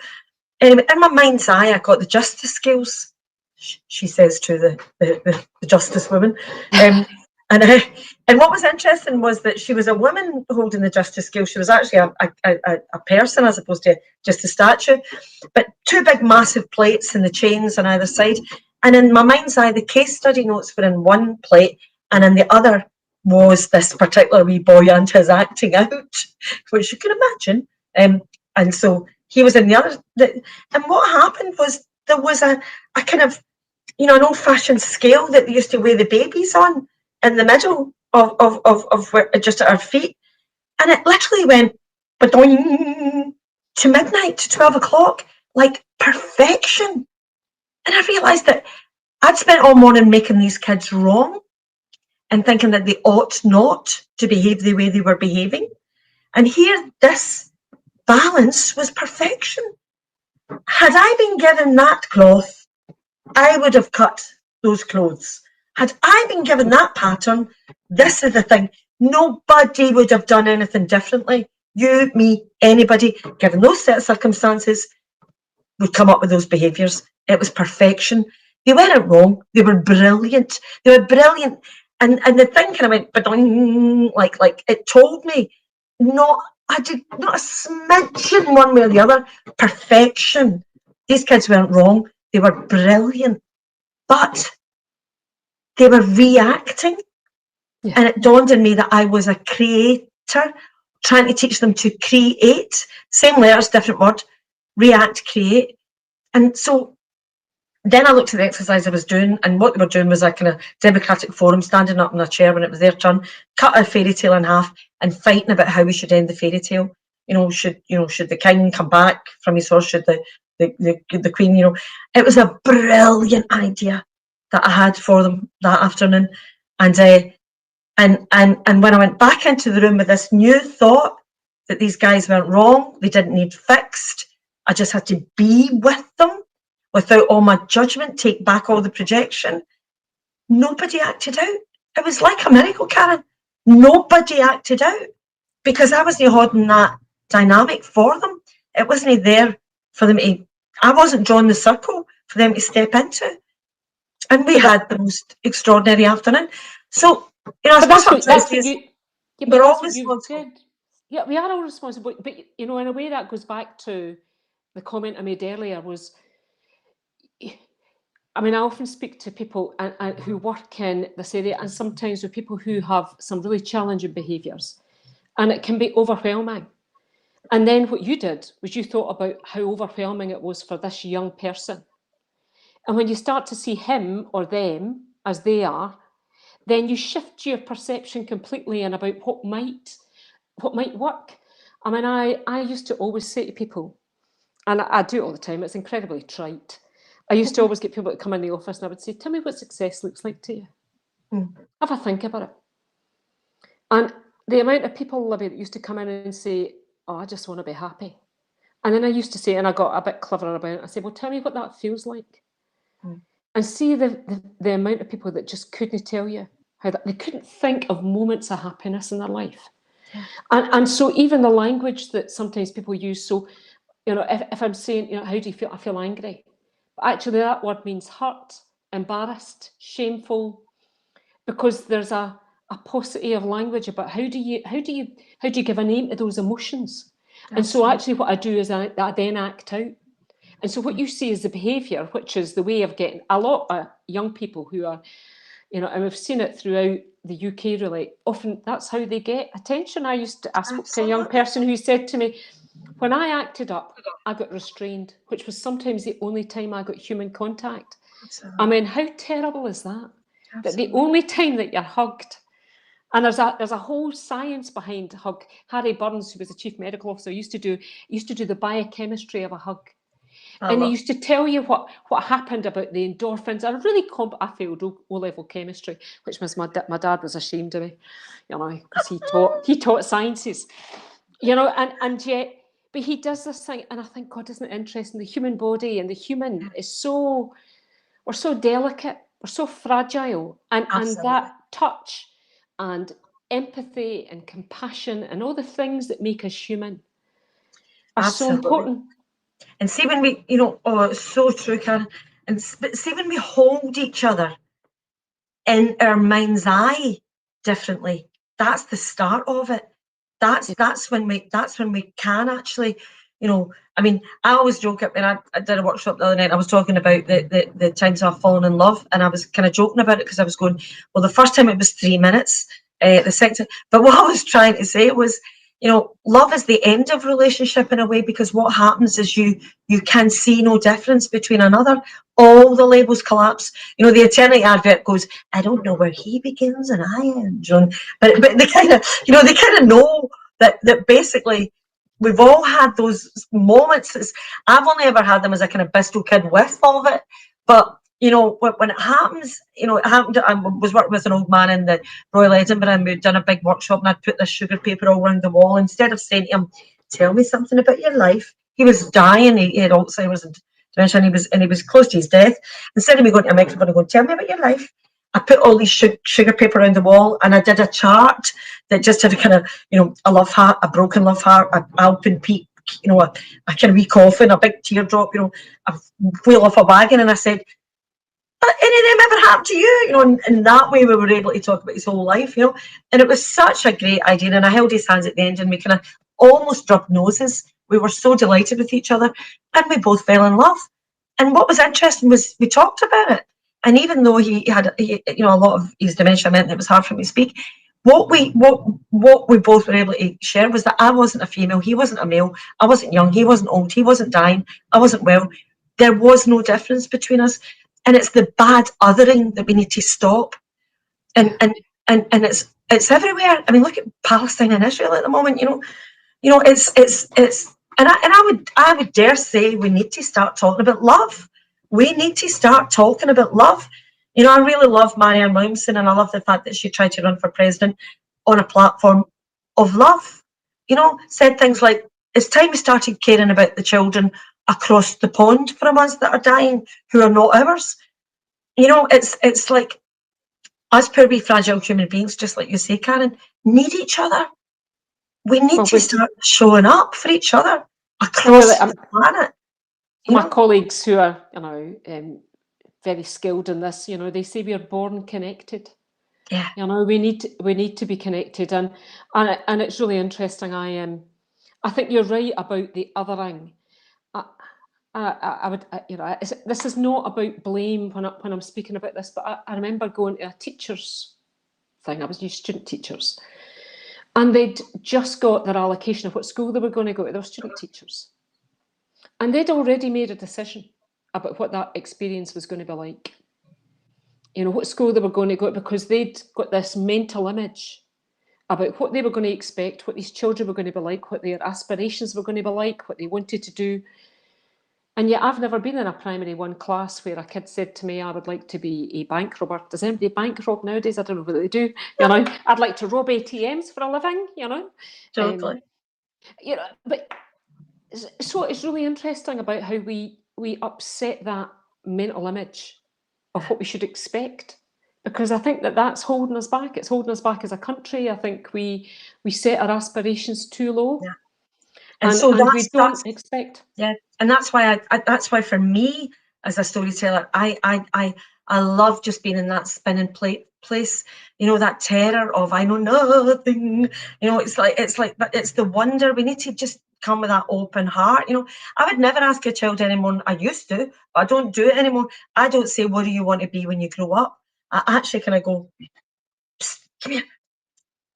Anyway, in my mind's eye, I got the justice scales, she says to the justice woman. And what was interesting was that she was a woman holding the justice scale. She was actually a person as opposed to just a statue. But two big massive plates and the chains on either side. And in my mind's eye, the case study notes were in one plate, and in the other was this particular wee boy and his acting out, which you can imagine. And so he was in the other. And what happened was there was a kind of, an old-fashioned scale that they used to weigh the babies on in the middle of where, just at our feet. And it literally went to midnight, to 12 o'clock, like perfection. And I realised that I'd spent all morning making these kids wrong and thinking that they ought not to behave the way they were behaving. And here, this balance was perfection. Had I been given that cloth, I would have cut those clothes. Had I been given that pattern, this is the thing. Nobody would have done anything differently. You, me, anybody, given those set of circumstances, would come up with those behaviours. It was perfection. They weren't wrong. They were brilliant. They were brilliant. And the thing kind of went, like it told me not I did not a smidgen one way or the other. Perfection. These kids weren't wrong. They were brilliant. But they were reacting. Yeah. And it dawned on me that I was a creator, trying to teach them to create. Same letters, different word. React, create. And so then I looked at the exercise I was doing, and what they were doing was a kind of democratic forum, standing up in a chair when it was their turn, cut a fairy tale in half, and fighting about how we should end the fairy tale. Should the king come back from his horse? Should the queen? It was a brilliant idea that I had for them that afternoon, and when I went back into the room with this new thought that these guys weren't wrong, they didn't need fixed. I just had to be with them without all my judgment, take back all the projection. Nobody acted out. It was like a miracle, Karyn. Nobody acted out because I wasn't holding that dynamic for them. It wasn't there for them to, I wasn't drawing the circle for them to step into. And we had the most extraordinary afternoon. So, I suppose that's what you, yeah, we're all responsible. Yeah, we are all responsible. But, in a way that goes back to the comment I made earlier was, I often speak to people who work in this area, and sometimes with people who have some really challenging behaviours, and it can be overwhelming. And then what you did was you thought about how overwhelming it was for this young person. And when you start to see him or them as they are, then you shift your perception completely and about what might work. I used to always say to people, and I do it all the time, it's incredibly trite. I used to always get people to come in the office and I would say, tell me what success looks like to you. Have a think about it. And the amount of people, Libby, that used to come in and say, oh, I just want to be happy. And then I used to say, and I got a bit cleverer about it, I said, well, tell me what that feels like. And see the amount of people that just couldn't tell you how that, they couldn't think of moments of happiness in their life. Yeah. And so even the language that sometimes people use, so, if I'm saying, how do you feel? I feel angry. But actually that word means hurt, embarrassed, shameful, because there's a paucity of language about how do you give a name to those emotions. Absolutely. And so actually what I do is I then act out. And so what you see is the behaviour, which is the way of getting a lot of young people who are, and we've seen it throughout the UK really, often that's how they get attention. I spoke to a young person who said to me, when I acted up, I got restrained, which was sometimes the only time I got human contact. Absolutely. How terrible is that? Absolutely. That the only time that you're hugged, and there's a whole science behind hug. Harry Burns, who was the chief medical officer, used to do the biochemistry of a hug. And they used to tell you what happened about the endorphins. I failed O-level chemistry, which was my dad was ashamed of me, because he taught sciences, and yet, but he does this thing, and I think, God, isn't it interesting? The human body and the human is we're so delicate, we're so fragile, and that touch and empathy and compassion and all the things that make us human are so important. And see when we, it's so true, Karyn. And see when we hold each other in our mind's eye differently, that's the start of it. That's when we can actually, I always joke when I did a workshop the other night. I was talking about the times I've fallen in love, and I was kind of joking about it because I was going, well, the first time it was 3 minutes, the second, but what I was trying to say was, love is the end of relationship in a way, because what happens is you can see no difference between another. All the labels collapse. The eternity advert goes, I don't know where he begins and I end. But they kind of know that basically we've all had those moments. I've only ever had them as a kind of Bristol kid with all of it. But when it happens, it happened. I was working with an old man in the Royal Edinburgh, and we'd done a big workshop, and I'd put this sugar paper all around the wall. Instead of saying to him, tell me something about your life, he was dying, he had Alzheimer's and dementia, and he was close to his death. Instead of me going to a microphone and going, tell me about your life, I put all these sugar paper around the wall, and I did a chart that just had a kind of, a love heart, a broken love heart, an Alpine peak, a kind of wee coffin, a big teardrop, a wheel off a wagon, and I said, any of them ever happened to you? And that way we were able to talk about his whole life, and it was such a great idea. And I held his hands at the end, and we kind of almost rubbed noses. We were so delighted with each other, and we both fell in love. And what was interesting was we talked about it. And even though he had, you know, a lot of his dementia meant that it was hard for him to speak, what we both were able to share was that I wasn't a female, he wasn't a male, I wasn't young, he wasn't old, he wasn't dying, I wasn't well. There was no difference between us. And it's the bad othering that we need to stop. And it's everywhere. I mean, look at Palestine and Israel at the moment. You know, it's and I would dare say we need to start talking about love. We need to start talking about love. You know, I really love Marianne Williamson, and I love the fact that she tried to run for president on a platform of love. You know, said things like, it's time we started caring about the children across the pond from us that are dying, who are not ours. You know, it's like us poor wee fragile human beings, just like you say, Karyn, need each other. We need to start showing up for each other across the planet. My colleagues who are, you know, very skilled in this, you know, they say we are born connected. Yeah. You know, we need to be connected, and it's really interesting. I think you're right about the othering. I would, you know, this is not about blame when I'm speaking about this, but I remember going to a teachers thing. I was new student teachers, and they'd just got their allocation of what school they were going to go to. They were student teachers, and they'd already made a decision about what that experience was going to be like. You know, what school they were going to go to, because they'd got this mental image about what they were going to expect, what these children were going to be like, what their aspirations were going to be like, what they wanted to do. And yet I've never been in a primary one class where a kid said to me, I would like to be a bank robber. Does anybody bank rob nowadays? I don't know what they do. You know, I'd like to rob ATMs for a living, you know. Totally. You know, but so it's really interesting about how we upset that mental image of what we should expect, because I think that's holding us back. It's holding us back as a country. I think we set our aspirations too low. Yeah. And we don't expect. Yeah, and that's why that's why for me as a storyteller, I love just being in that spinning place. You know, that terror of I know nothing. You know, it's like, but it's the wonder. We need to just come with that open heart. You know, I would never ask a child anymore. I used to, but I don't do it anymore. I don't say, what do you want to be when you grow up? I actually kind of go, psst, come here.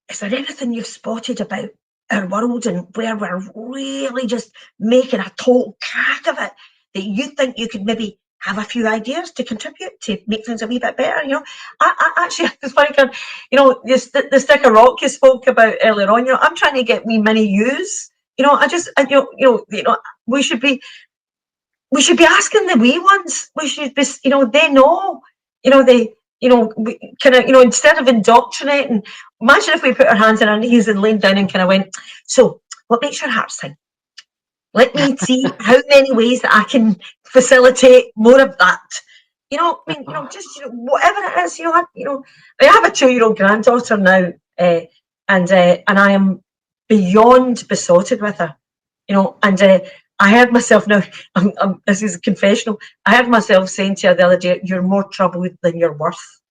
Is there anything you've spotted about our world and where we're really just making a total crack of it, that you think you could maybe have a few ideas to contribute to make things a wee bit better? You know, I actually, it's funny, you know, the stick of rock you spoke about earlier on, you know, I'm trying to get wee mini yous. You know, you know, we should be asking the wee ones. We should be, you know, they know, you know, you know, we kind of, you know, instead of indoctrinating, imagine if we put our hands on our knees and laid down and kind of went, so what makes your heart sing? Let me see how many ways that I can facilitate more of that. You know, I mean, you know, just, you know, whatever it is, you know, I have a 2-year-old granddaughter now, and I am beyond besotted with her, you know, and I heard myself now, this is a confessional, I heard myself saying to her the other day, you're more trouble than you're worth.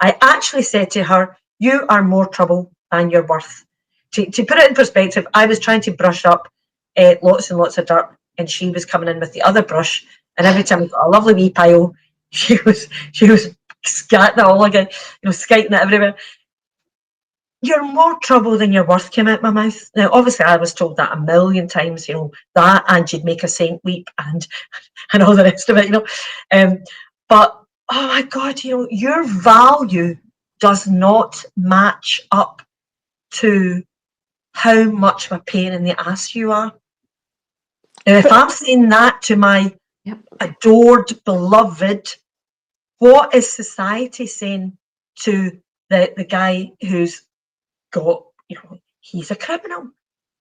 I actually said to her, you are more trouble than you're worth. To put it in perspective, I was trying to brush up lots and lots of dirt, and she was coming in with the other brush, and every time I got a lovely wee pile, she was scatting it all again, you know, skiting it everywhere. You're more trouble than you're worth came out my mouth. Now, obviously, I was told that a million times, you know, that, and you'd make a saint weep, and all the rest of it, you know. But, oh my God, you know, your value does not match up to how much of a pain in the ass you are. Now, if I'm saying that to my adored, beloved, what is society saying to the guy who's got, you know, he's a criminal?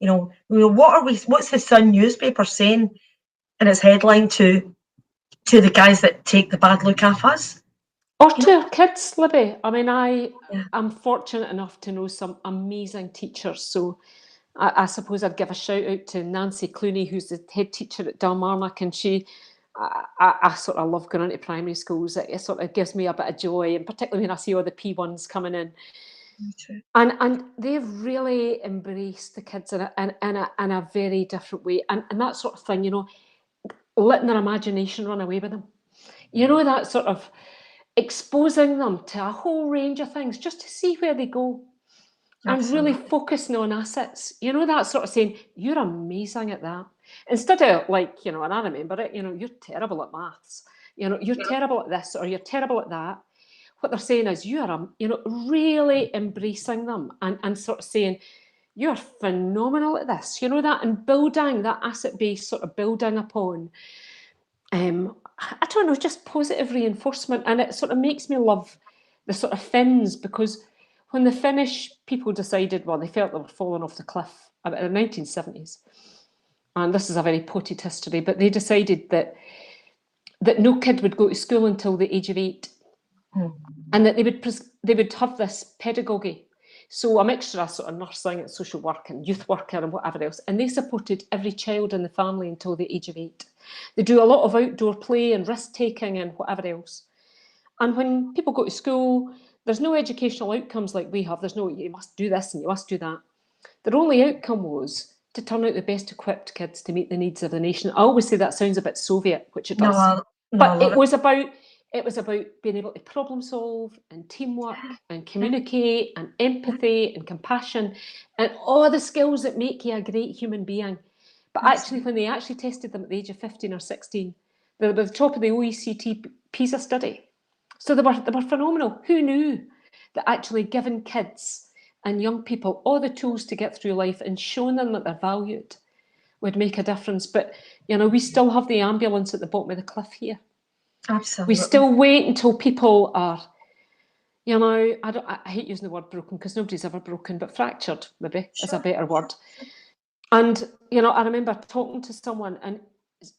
You know, what's the Sun newspaper saying in its headline to the guys that take the bad look off us? Or to our kids, Libby. I mean, I'm fortunate enough to know some amazing teachers. So I suppose I'd give a shout out to Nancy Clooney, who's the head teacher at Dalmarnock, and I sort of love going into primary schools. It sort of gives me a bit of joy, and particularly when I see all the P1s coming in. And they've really embraced the kids in a very different way. And that sort of thing, you know, letting their imagination run away with them. You know, that sort of exposing them to a whole range of things just to see where they go. Absolutely. And really focusing on assets. You know, that sort of saying, you're amazing at that. Instead of like, you know, and I remember it, you know, you're terrible at maths. You know, you're terrible at this or you're terrible at that. What they're saying is you are, you know, really embracing them and sort of saying, you're phenomenal at this. You know, that, and building that asset base, sort of building upon, I don't know, just positive reinforcement. And it sort of makes me love the sort of Finns, because when the Finnish people decided, well, they felt they were falling off the cliff in the 1970s. And this is a very potted history, but they decided that no kid would go to school until the age of 8. And that they would have this pedagogy. So a mixture of sort of nursing and social work and youth worker and whatever else. And they supported every child in the family until the age of 8. They do a lot of outdoor play and risk taking and whatever else. And when people go to school, there's no educational outcomes like we have. There's no, you must do this and you must do that. Their only outcome was to turn out the best equipped kids to meet the needs of the nation. I always say that sounds a bit Soviet, which it does. But it was about being able to problem solve and teamwork and communicate and empathy and compassion and all the skills that make you a great human being. But actually, when they actually tested them at the age of 15 or 16, they were at the top of the OECD PISA study. So they were phenomenal. Who knew that actually giving kids and young people all the tools to get through life and showing them that they're valued would make a difference? But, you know, we still have the ambulance at the bottom of the cliff here. Absolutely. We still wait until people are, you know, I hate using the word broken because nobody's ever broken, but fractured maybe is a better word. And, you know, I remember talking to someone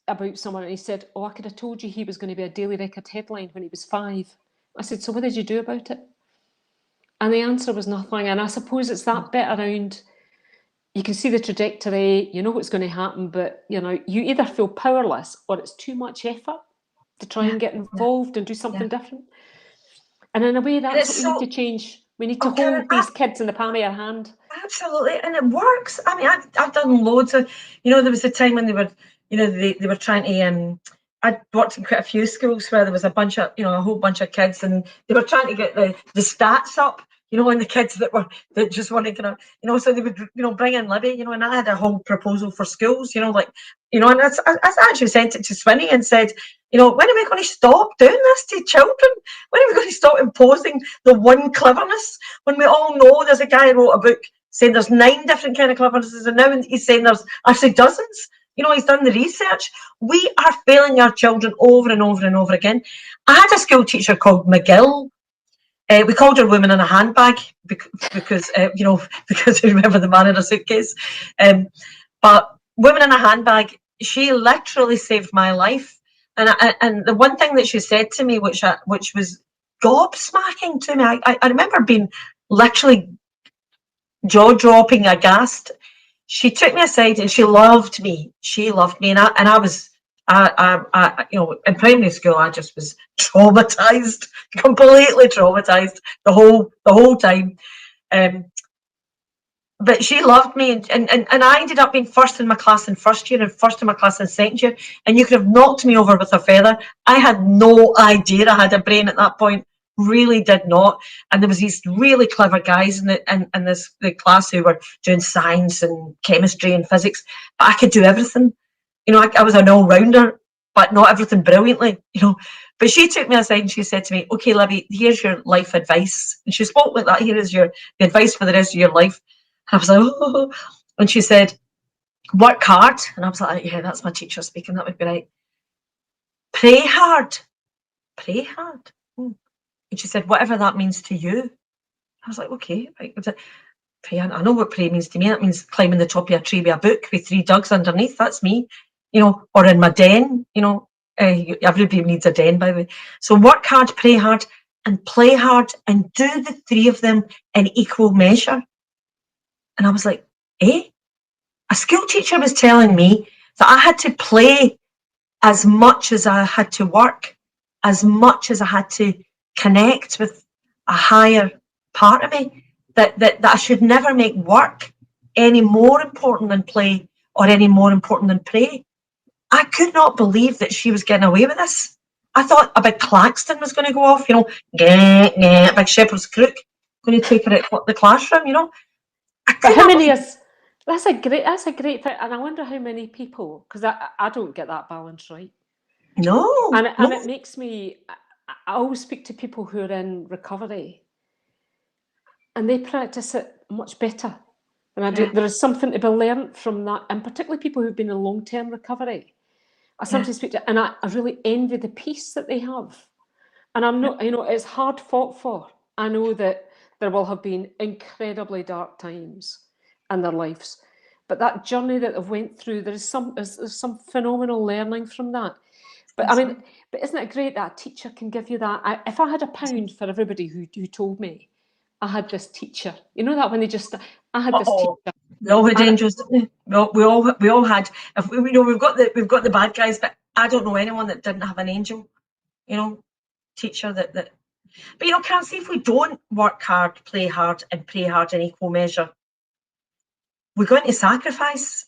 about someone and he said, oh, I could have told you he was going to be a Daily Record headline when he was 5. I said, so what did you do about it? And the answer was nothing. And I suppose it's that bit around, you can see the trajectory, you know what's going to happen, but, you know, you either feel powerless or it's too much effort to try and get involved and do something different. And in a way, that's what we need to change. We need to hold these kids in the palm of your hand. Absolutely, and it works. I mean, I've done loads of, you know, there was a time when they were, you know, they were trying to, I'd worked in quite a few schools where there was a bunch of, you know, a whole bunch of kids, and they were trying to get the stats up, you know, and the kids that just wanted to, you know, so they would, you know, bring in Libby, you know, and I had a whole proposal for schools, you know, like, you know, and I actually sent it to Swinney and said, you know, when are we going to stop doing this to children? When are we going to stop imposing the one cleverness when we all know there's a guy who wrote a book saying there's 9 different kind of clevernesses, and now he's saying there's actually dozens. You know, he's done the research. We are failing our children over and over and over again. I had a school teacher called McGill. We called her Woman in a Handbag because you know, because you remember the man in a suitcase. But Woman in a Handbag, she literally saved my life. And the one thing that she said to me, which was gobsmacking to me, I remember being literally jaw-dropping, aghast. She took me aside and she loved me. She loved me, and I was, you know, in primary school, I just was traumatized, completely traumatized the whole time. But she loved me, and I ended up being first in my class in first year and first in my class in second year. And you could have knocked me over with a feather. I had no idea I had a brain at that point. Really did not. And there was these really clever guys in the class who were doing science and chemistry and physics, but I could do everything. You know, I was an all-rounder, but not everything brilliantly, you know. But she took me aside and she said to me, okay, Libby, here's your life advice. And she spoke like that. Here is the advice for the rest of your life. And I was like, oh. And she said, work hard. And I was like, yeah, that's my teacher speaking. That would be right. Pray hard. Pray hard. And she said, whatever that means to you. I was like, okay. Right. Pray. I know what pray means to me. That means climbing the top of a tree with a book with 3 dogs underneath. That's me. You know, or in my den, you know. Everybody needs a den, by the way. So work hard, pray hard, and play hard, and do the 3 of them in equal measure. And I was like, a school teacher was telling me that I had to play as much as I had to work, as much as I had to connect with a higher part of me. that I should never make work any more important than play or any more important than pray. I could not believe that she was getting away with this. I thought a big klaxon was going to go off, you know, a big shepherd's crook going to take her out the classroom, you know. But how many is, that's a great thing, and I wonder how many people, because I don't get that balance right. No. And it makes me, I always speak to people who are in recovery, and they practice it much better than I do. There is something to be learned from that, and particularly people who've been in long-term recovery. I sometimes speak to, and I really envy the peace that they have. And I'm not, you know, it's hard fought for. I know that there will have been incredibly dark times in their lives, but that journey that they've went through, there's some phenomenal learning from that. But I mean, but isn't it great that a teacher can give you that? If I had £1 for everybody who told me I had this teacher, you know that when they just, I had this teacher. We all had angels, didn't we? We all had. If we, you know, we've got the bad guys, but I don't know anyone that didn't have an angel, you know, teacher that. But you know, can't see if we don't work hard, play hard, and pray hard in equal measure, we're going to sacrifice.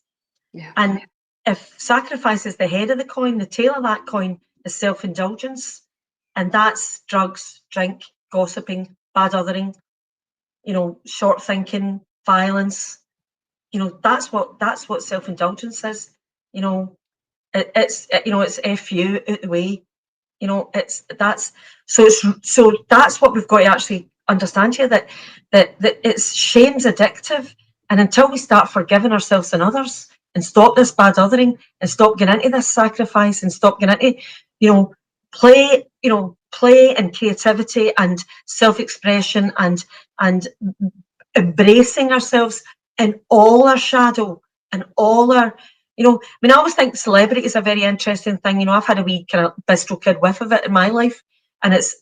Yeah. And if sacrifice is the head of the coin, the tail of that coin is self-indulgence, and that's drugs, drink, gossiping, bad othering, you know, short thinking, violence. You know, that's what self-indulgence is. You know, it's F you out the way. You know, that's what we've got to actually understand here, that it's shame's addictive, and until we start forgiving ourselves and others and stop this bad othering and stop getting into this sacrifice and stop getting into, you know, play and creativity and self-expression and embracing ourselves in all our shadow and all our, you know, I mean, I always think celebrity is a very interesting thing. You know, I've had a wee kind of bistro kid whiff of it in my life, and it's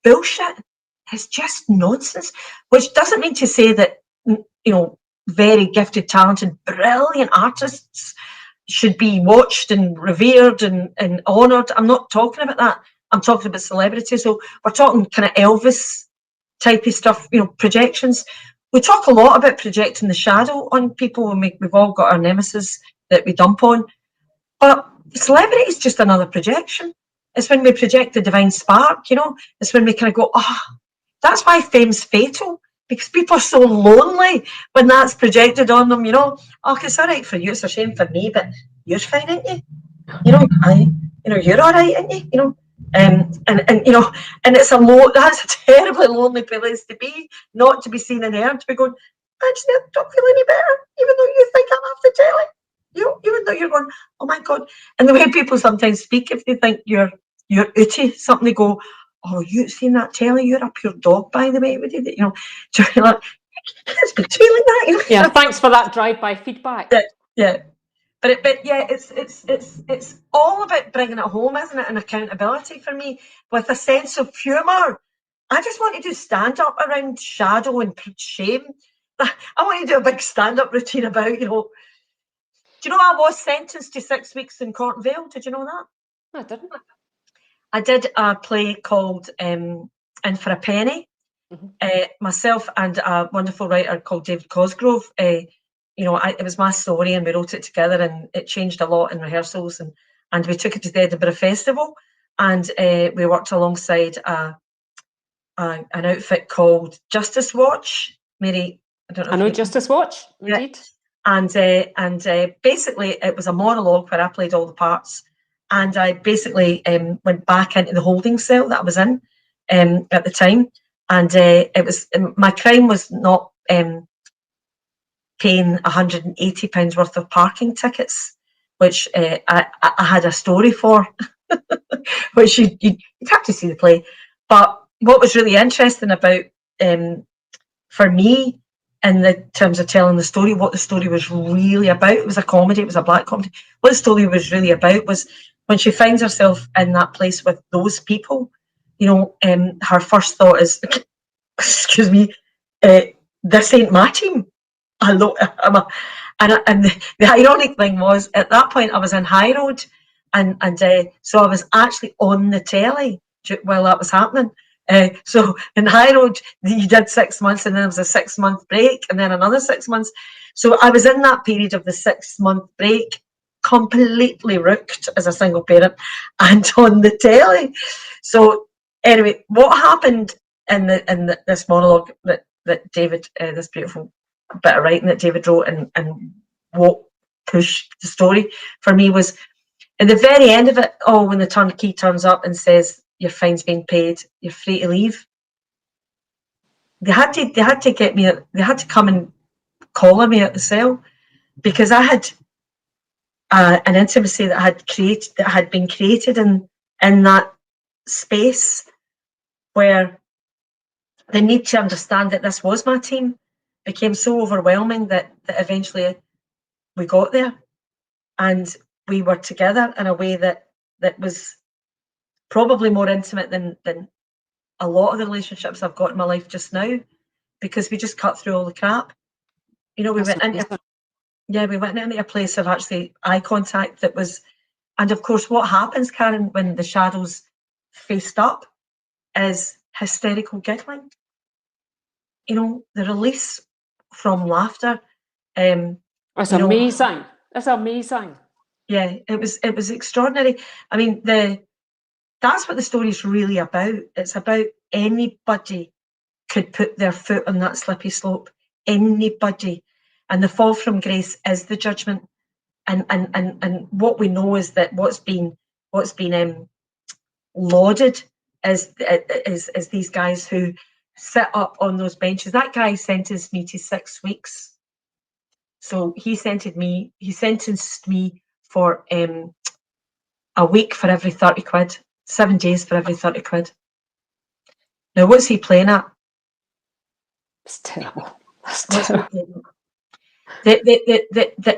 bullshit. It's just nonsense, which doesn't mean to say that, you know, very gifted, talented, brilliant artists should be watched and revered and honoured. I'm not talking about that. I'm talking about celebrity. So we're talking kind of Elvis type of stuff, you know, projections. We talk a lot about projecting the shadow on people, and we've all got our nemesis that we dump on. But celebrity is just another projection. It's when we project the divine spark, you know. It's when we kind of go, that's why fame's fatal, because people are so lonely when that's projected on them, you know. It's all right for you, it's a shame for me, but you're fine, ain't you? You know, you're all right, ain't you? You know, and you know, and that's a terribly lonely place to be, not to be seen and heard, to be going, actually, I don't feel any better, even though you think I'm off the telly. You know, even though you're going, oh my God. And the way people sometimes speak, if they think you're outy, something, they go, oh, you seen that telly? You're a pure dog, by the way, would you? You know, so you're like, it's been like that, you know. Yeah, thanks for that drive-by feedback. Yeah. But yeah, it's all about bringing it home, isn't it? And accountability for me, with a sense of humour. I just want to do stand-up around shadow and shame. I want to do a big stand-up routine about, you know. Do you know I was sentenced to 6 weeks in Court Vale? Did you know that? I didn't. I did a play called In for a Penny. Myself and a wonderful writer called David Cosgrove. You know, it was my story, and we wrote it together, and it changed a lot in rehearsals, and we took it to the Edinburgh Festival, and we worked alongside an outfit called Justice Watch. Mary, I don't know. I know Justice Watch, indeed. Yeah. And basically it was a monologue where I played all the parts, and I basically went back into the holding cell that I was in at the time, and it was, my crime was not paying £180 worth of parking tickets, which I had a story for, which you'd have to see the play. But what was really interesting about, for me, in the terms of telling the story, what the story was really about, it was a comedy, it was a black comedy. What the story was really about was when she finds herself in that place with those people, you know, her first thought is, excuse me, this ain't my team. And the ironic thing was, at that point I was in High Road, and so I was actually on the telly while that was happening. So in High Road, you did 6 months, and then there was a 6-month break, and then another 6 months. So I was in that period of the 6-month break, completely rooked as a single parent and on the telly. So anyway, what happened in this monologue that David, this beautiful bit of writing that David wrote, and what pushed the story for me was at the very end of it, when the turnkey turns up and says your fine's been paid, you're free to leave. They had to get me. They had to come and collar me at the cell, because I had an intimacy that had been created in that space, where the need to understand that this was my team became so overwhelming that eventually we got there, and we were together in a way that was probably more intimate than a lot of the relationships I've got in my life just now, because we just cut through all the crap. We went into a place of actually eye contact that was, and of course what happens, Karyn, when the shadows faced up is hysterical giggling. The release from laughter. It's amazing. It's amazing. Yeah, it was extraordinary. I mean, that's what the story is really about. It's about anybody could put their foot on that slippy slope. Anybody. And the fall from grace is the judgment. And what we know is that what's been lauded is these guys who sit up on those benches. That guy sentenced me to 6 weeks. So he sentenced me for a week for every 30 quid, 7 days for every 30 quid. Now, what's he playing at? It's terrible.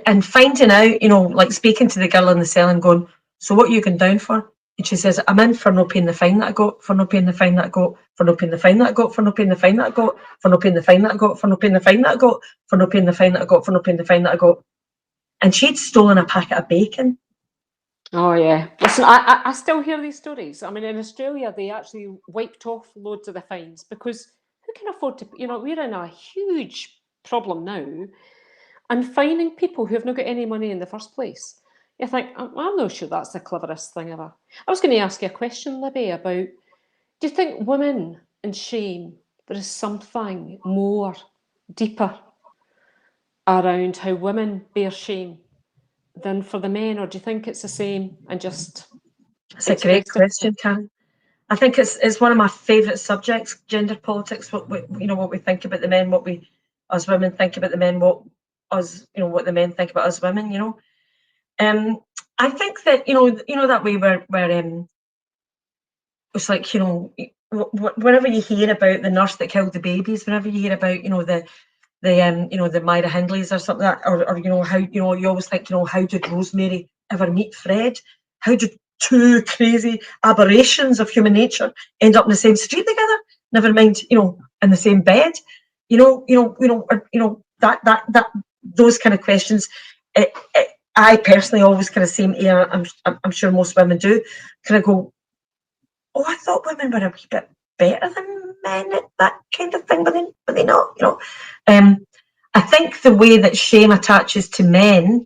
And finding out, like speaking to the girl in the cell and going, so what are you going down for? And she says, I'm in for no paying the fine that I got, for no paying the fine that I got, for no paying the fine that I got, for no paying the fine that I got, for no paying the fine that I got, for no paying the fine that I got, for no paying the fine that I got, for no paying the fine that I got. And she'd stolen a packet of bacon. Oh yeah. Listen, I still hear these stories. I mean, in Australia, they actually wiped off loads of the fines, because who can afford to, we're in a huge problem now, and fining people who have not got any money in the first place. You think, I'm not sure that's the cleverest thing ever. I was going to ask you a question, Libby, about, do you think women and shame, there is something more deeper around how women bear shame than for the men, or do you think it's the same and just... It's a great question, Karyn. I think it's one of my favourite subjects, gender politics. What we think about the men, what we as women think about the men, what the men think about us women. I think that that way where it's like, whenever you hear about the nurse that killed the babies, whenever you hear about the Myra Hindleys or something like that, or how you always think, how did Rosemary ever meet Fred? How did two crazy aberrations of human nature end up in the same street together? Never mind, in the same bed. That those kind of questions. I personally always kind of seem to, I'm sure most women do, kind of go, oh, I thought women were a wee bit better than men at that kind of thing, but they not, I think the way that shame attaches to men,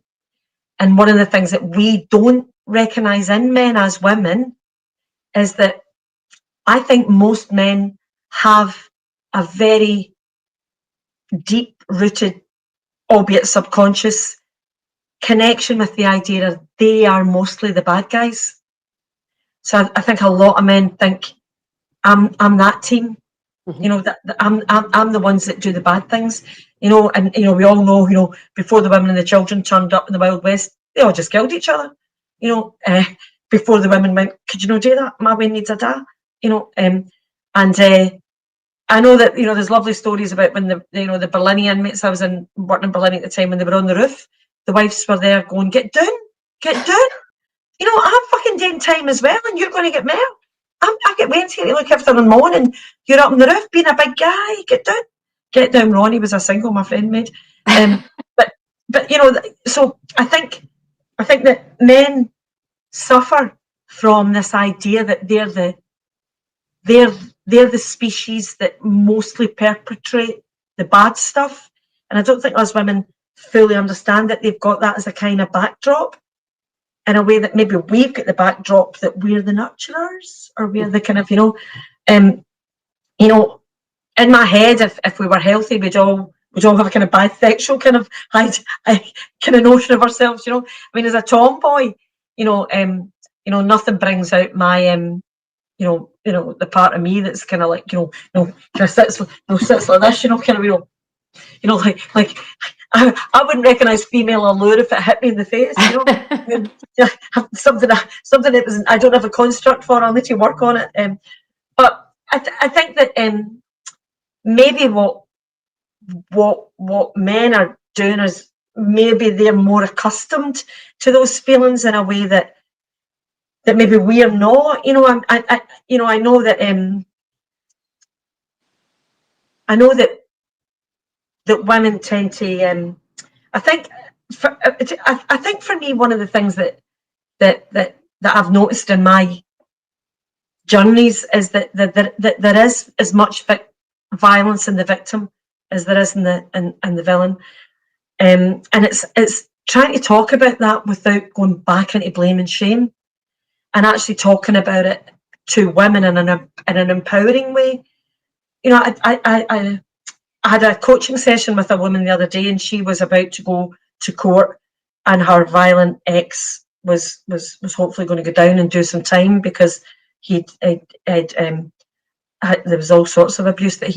and one of the things that we don't recognise in men as women, is that I think most men have a very deep-rooted, albeit subconscious, connection with the idea that they are mostly the bad guys. So I think a lot of men think I'm that team. Mm-hmm. That I'm the ones that do the bad things. We all know, before the women and the children turned up in the Wild West, they all just killed each other. Before the women went, could you not do that? My way needs a da. I know that there's lovely stories about when the Berlin inmates. I was working in Berlin at the time when they were on the roof. The wives were there going, get down. I'm fucking doing time as well, and you're going to get murdered. I get went here to look after them all, and you're up on the roof being a big guy. Get down. Ronnie was a single, my friend made. But so I think that men suffer from this idea that they're they're the species that mostly perpetrate the bad stuff. And I don't think us women fully understand that they've got that as a kind of backdrop, in a way that maybe we've got the backdrop that we're the nurturers, or we're the kind of, you know, in my head, if we were healthy, we'd all have a kind of bisexual kind of kind of notion of ourselves, you know. I mean, as a tomboy, nothing brings out my the part of me that's kind of like, kind of sits like this, kind of, like I wouldn't recognise female allure if it hit me in the face, something that was, I don't have a construct for. I'll need to work on it. But I think that maybe what men are doing is maybe they're more accustomed to those feelings in a way that maybe we are not. I know that that women tend to. I think for me, one of the things that I've noticed in my journeys is that there is as much violence in the victim as there is in the villain, and it's trying to talk about that without going back into blame and shame, and actually talking about it to women in an empowering way. I had a coaching session with a woman the other day, and she was about to go to court, and her violent ex was hopefully going to go down and do some time because there was all sorts of abuse that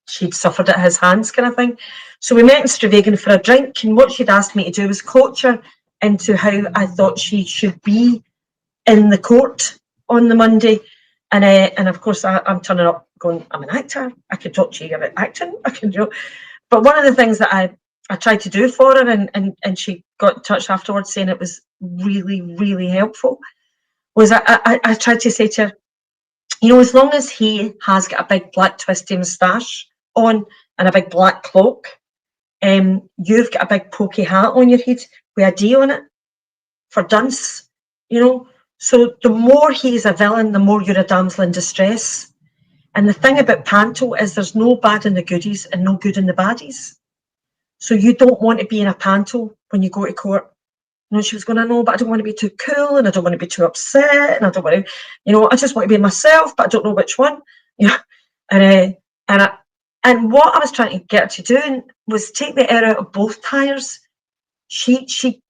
she'd suffered at his hands, kind of thing. So we met in Stavagen for a drink, and what she'd asked me to do was coach her into how I thought she should be in the court on the Monday. And of course, I'm turning up going, I'm an actor. I could talk to you about acting. I can do. But one of the things that I tried to do for her, and she got in touch afterwards saying it was really, really helpful, was I tried to say to her, as long as he has got a big black twisty moustache on and a big black cloak, you've got a big pokey hat on your head with a D on it for dunce, So the more he's a villain, the more you're a damsel in distress. And the thing about panto is there's no bad in the goodies and no good in the baddies. So you don't want to be in a panto when you go to court. She was going, I know, but I don't want to be too cool, and I don't want to be too upset, and I don't want to, I just want to be myself, but I don't know which one. And what I was trying to get her to do was take the air out of both tires. He's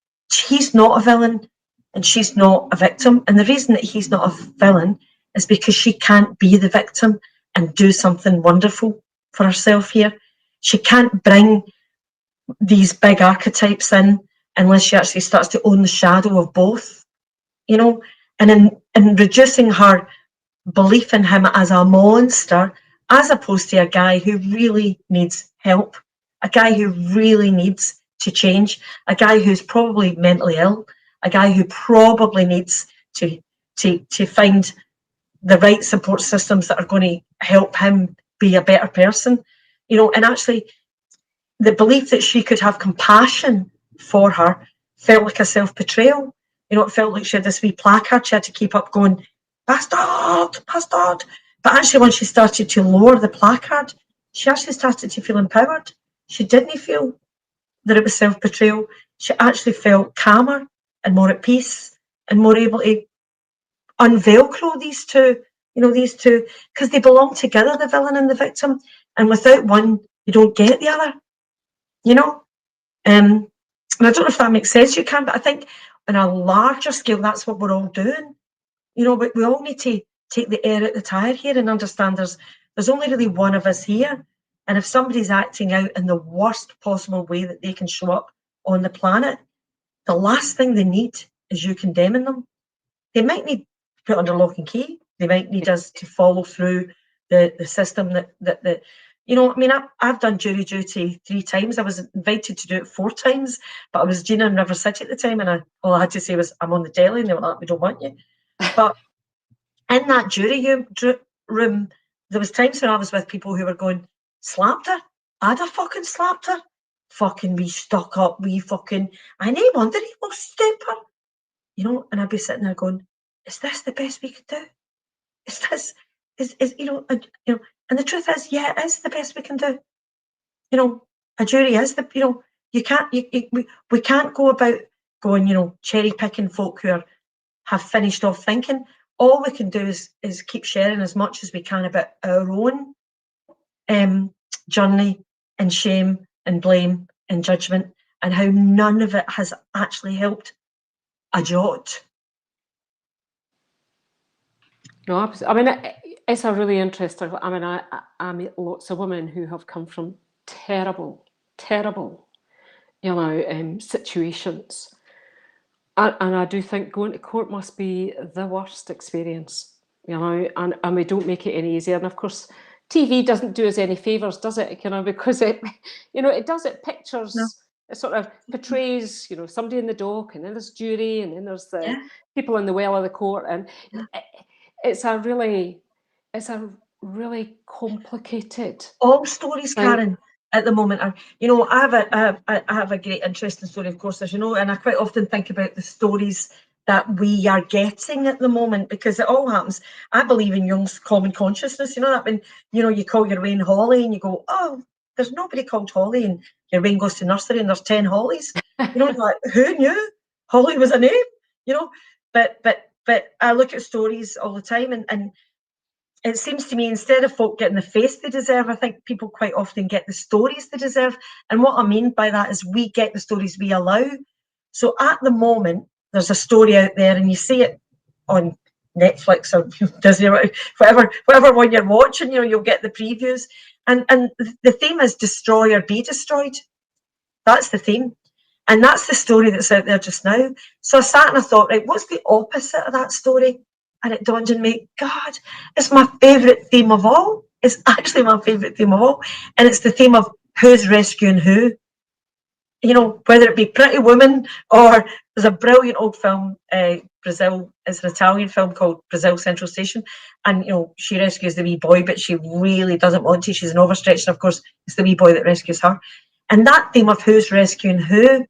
not a villain, and she's not a victim. And the reason that he's not a villain is because she can't be the victim and do something wonderful for herself here. She can't bring these big archetypes in unless she actually starts to own the shadow of both, and in reducing her belief in him as a monster, as opposed to a guy who really needs help, a guy who really needs to change, a guy who's probably mentally ill, a guy who probably needs to find the right support systems that are going to help him be a better person, and actually the belief that she could have compassion for her felt like a self-betrayal. It felt like she had this wee placard she had to keep up going, bastard, bastard. But actually when she started to lower the placard, she actually started to feel empowered. She didn't feel that it was self-betrayal. She actually felt calmer and more at peace and more able to unvelcro these two, because they belong together, the villain and the victim. And without one, you don't get the other, And I don't know if that makes sense, you can, but I think on a larger scale, that's what we're all doing. But we all need to take the air out the tire here and understand there's only really one of us here. And if somebody's acting out in the worst possible way that they can show up on the planet, the last thing they need is you condemning them. They might need put under lock and key. They might need us to follow through the system that I've done jury duty 3 times. I was invited to do it 4 times, but I was Gina in River City at the time, and all I had to say was, I'm on the telly, and they were like, we don't want you. But in that jury room, there was times when I was with people who were going, slapped her? I'd have fucking slapped her. Fucking wee stuck up, wee fucking, I no wonder he will step her. And I'd be sitting there going, is this the best we could do? Is you know, and the truth is, yeah, it is the best we can do. You know, a jury is the, you know, we can't go about going, you know, cherry picking folk who have finished off thinking. All we can do is keep sharing as much as we can about our own journey and shame and blame and judgment, and how none of it has actually helped a jot. No, absolutely. I mean, it's a really interesting. I mean, I meet lots of women who have come from terrible, you know, situations, and I do think going to court must be the worst experience, you know, and we don't make it any easier. And of course, TV doesn't do us any favors, does it? You know, because it, you know, it pictures. No. It sort of portrays, you know, somebody in the dock, and then there's jury, and then there's the Yeah. people in the well of the court, and it's a really complicated. All stories, thing. Karyn, at the moment are, you know, I have a great interesting story, of course, as you know, and I quite often think about the stories that we are getting at the moment, because it all happens. I believe in Jung's common consciousness, you know, that when, you know, you call your Wayne Holly and you go, oh, there's nobody called Holly, and your Wayne goes to nursery and there's 10 Hollies. You know, like, who knew Holly was a name? You know, but I look at stories all the time, and it seems to me, instead of folk getting the face they deserve, I think people quite often get the stories they deserve. And what I mean by that is we get the stories we allow. So at the moment, there's a story out there, and you see it on Netflix or Disney or whatever one you're watching, you know, you'll get the previews. And the theme is destroy or be destroyed. That's the theme. And that's the story that's out there just now. So I sat and I thought, right, what's the opposite of that story? And it dawned on me, God, it's my favourite theme of all. It's actually my favourite theme of all. And it's the theme of who's rescuing who. You know, whether it be Pretty Woman, or there's a brilliant old film, Brazil, it's an Italian film called Brazil Central Station. And, you know, she rescues the wee boy, but she really doesn't want to. She's an overstretch. And of course, it's the wee boy that rescues her. And that theme of who's rescuing who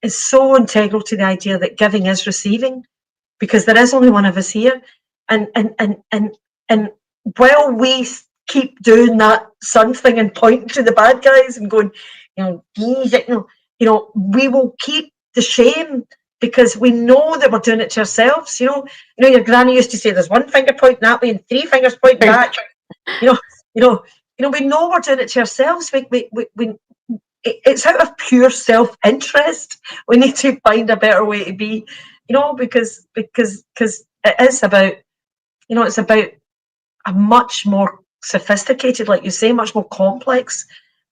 is so integral to the idea that giving is receiving, because there is only one of us here. And while we keep doing that something and pointing to the bad guys and going, you know, geez, you know, we will keep the shame, because we know that we're doing it to ourselves. You know, your granny used to say, "There's one finger pointing that way and 3 fingers pointing back." You know, we know we're doing it to ourselves. It's out of pure self-interest. We need to find a better way to be. You know, because it is about, you know, it's about a much more sophisticated, like you say, much more complex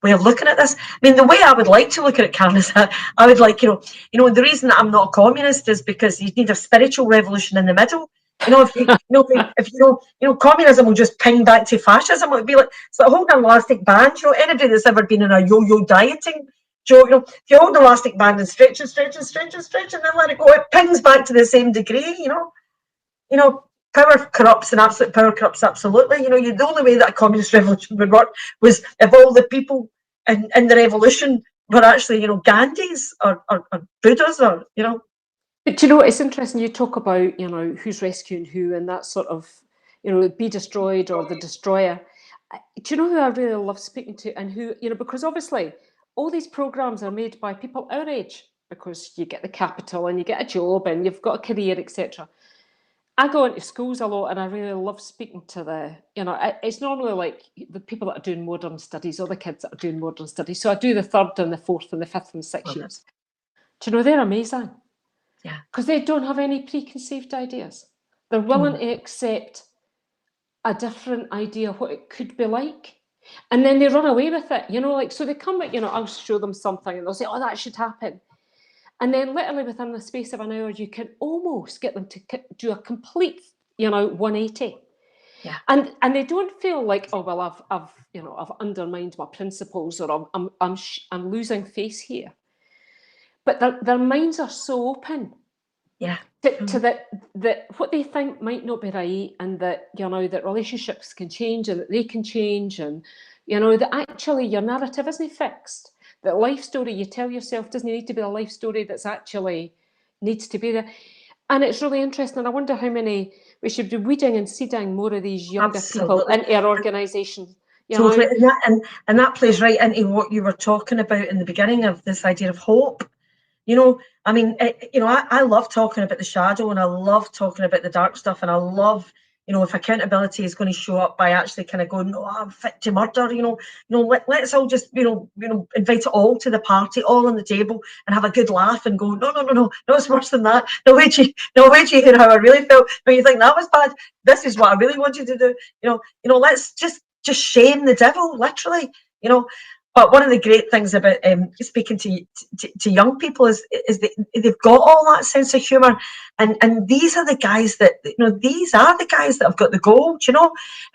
way of looking at this. I mean, the way I would like to look at it, Karyn, is that I would like, you know, the reason that I'm not a communist is because you need a spiritual revolution in the middle. You know, if communism will just ping back to fascism, it would be like, it's like holding an elastic band. You know, anybody that's ever been in a yo-yo dieting, Joe, you know, if you hold the elastic band and stretch and then let it go, it pings back to the same degree. You know, power corrupts, and absolute power corrupts absolutely. You know, the only way that a communist revolution would work was if all the people in the revolution were actually, you know, Gandhis or Buddhas, or, you know. But you know, it's interesting you talk about, you know, who's rescuing who, and that sort of, you know, be destroyed or the destroyer. Do you know who I really love speaking to, and who, you know, because obviously all these programs are made by people our age, because you get the capital and you get a job and you've got a career, etc. I go into schools a lot, and I really love speaking to the, you know, it's normally like the people that are doing modern studies, or the kids that are doing modern studies. So I do the 3rd and the 4th and the 5th and 6th years. Do you know, they're amazing. Yeah. Because they don't have any preconceived ideas. They're willing to accept a different idea of what it could be like. And then they run away with it, you know, like, so they come at, you know, I'll show them something and they'll say, oh, that should happen. And then literally within the space of an hour, you can almost get them to do a complete, you know, 180. Yeah. And they don't feel like, oh, well, I've undermined my principles, or I'm losing face here. But their minds are so open. Yeah. To that what they think might not be right, and that, you know, that relationships can change and that they can change, and, you know, that actually your narrative isn't fixed. That life story you tell yourself doesn't need to be a life story that's actually needs to be there. And it's really interesting. And I wonder how many we should be weeding and seeding more of these younger people Absolutely. into our organisation. You Totally. know? And that plays right into what you were talking about in the beginning of this idea of hope. You know, I mean, I love talking about the shadow, and I love talking about the dark stuff, and I love, if accountability is going to show up by actually kind of going, no, I'm fit to murder, let's all just, invite it all to the party, all on the table, and have a good laugh and go, no, it's worse than that. No, wait till you hear how I really felt. No, you think that was bad. This is what I really want you to do. Let's just shame the devil, literally, But one of the great things about speaking to young people is they've got all that sense of humour, and these are the guys that have got the gold,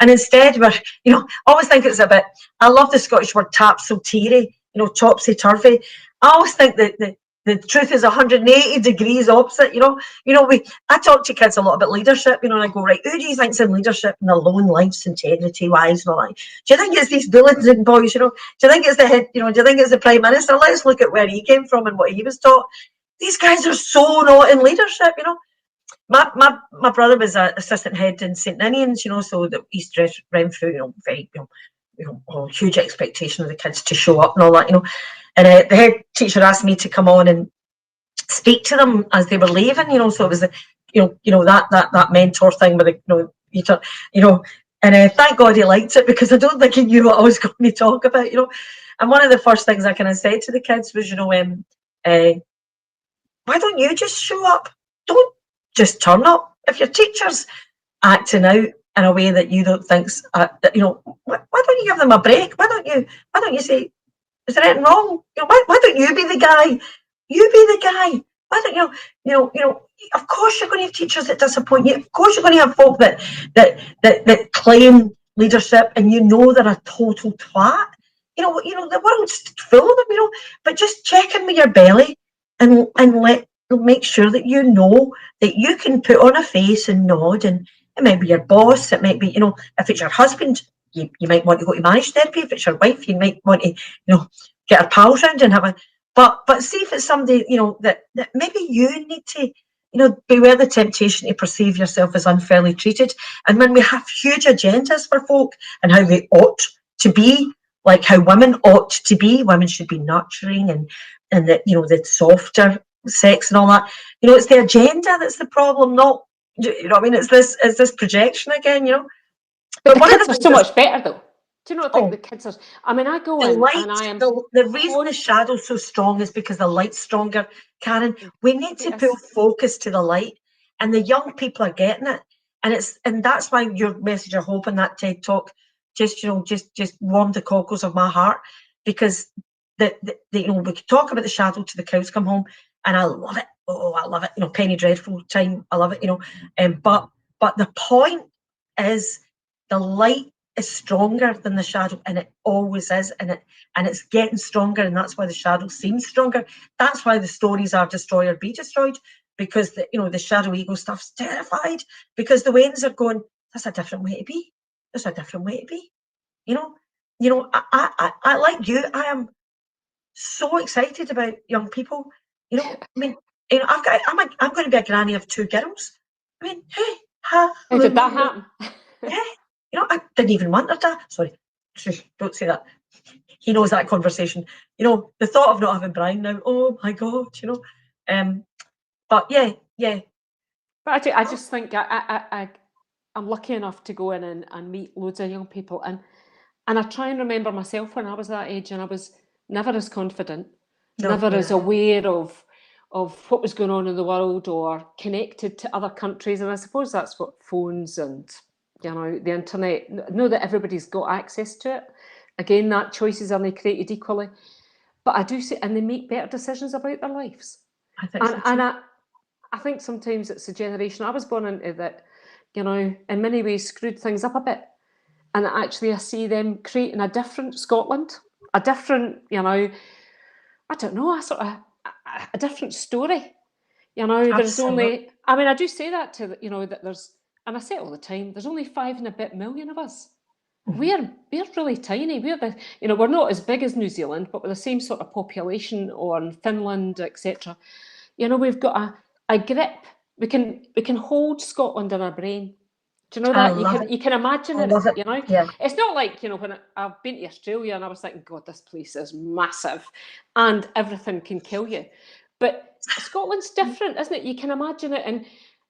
And instead, we're I always think it's a bit. I love the Scottish word topsy-turvy, topsy turvy. I always think that the truth is 180 degrees opposite. I talk to kids a lot about leadership, and I go, right, who do you think's in leadership in their own lives, integrity wise, and all that? Do you think it's these Billington boys? Do you think it's the head? Do you think it's the Prime Minister? Let's look at where he came from and what he was taught. These guys are so not in leadership. My brother was an assistant head in St Ninians, so that East Renfrew, very, huge expectation of the kids to show up and all that, And the head teacher asked me to come on and speak to them as they were leaving, So it was, that mentor thing with and thank God he liked it, because I don't think he knew what I was going to talk about, And one of the first things I kind of said to the kids was, why don't you just show up? Don't just turn up. If your teacher's acting out in a way that you don't think's, why don't you give them a break? Why don't you say, is there anything wrong? Why don't you be the guy? You be the guy. Why don't you? Of course you're going to have teachers that disappoint you. Of course you're going to have folk that claim leadership, and they're a total twat. The world's full of them. But just check in with your belly and make sure that that you can put on a face and nod, and it might be your boss. It might be if it's your husband. You might want to go to marriage therapy. If it's your wife, you might want to, get her pals round and have a. But see if it's somebody, that maybe you need to, beware the temptation to perceive yourself as unfairly treated. And when we have huge agendas for folk and how they ought to be, like how women ought to be, women should be nurturing and that, the softer sex and all that. It's the agenda that's the problem, not, it's this projection again, But the kids are so much better, though. Do you not think the kids are? I mean, I go the in light, and I am. The reason the shadow's so strong is because the light's stronger, Karen. We need to pull focus to the light, and the young people are getting it, and that's why your message of hope in that TED talk just warmed the cockles of my heart, because we could talk about the shadow till the cows come home, and I love it. Oh, I love it. Penny Dreadful time. I love it. But the point is, the light is stronger than the shadow, and it always is, and it's getting stronger, and that's why the shadow seems stronger. That's why the stories are destroy or be destroyed, because the shadow ego stuff's terrified, because the Waynes are going, that's a different way to be. There's a different way to be. I like you. I am so excited about young people. I mean, I'm going to be a granny of 2 girls. I mean, hey, how did that happen? Yeah. I didn't even want her to. Sorry, don't say that. He knows that conversation. The thought of not having Brian now, oh my God, But yeah. But I just think I'm lucky enough to go in and meet loads of young people, and I try and remember myself when I was that age, and I was never as confident, never as aware of what was going on in the world or connected to other countries. And I suppose that's what phones and the internet, know that everybody's got access to it. Again, that choices aren't created equally. But I do see, and they make better decisions about their lives. I think so too. I think sometimes it's a generation I was born into that, in many ways screwed things up a bit. And actually I see them creating a different Scotland, a different, I don't know, a different story. There's only, I do say that to, that there's, and I say it all the time, there's only 5 and a bit million of us. Mm-hmm. We're really tiny. We're not as big as New Zealand, but we're the same sort of population, or in Finland, etc. We've got a grip we can hold Scotland in our brain. Do you know I that? love You can imagine I love it. you know? Yeah. It's not like, you know, when I've been to Australia and I was thinking, God, this place is massive and everything can kill you. But Scotland's different, isn't it? You can imagine it. And,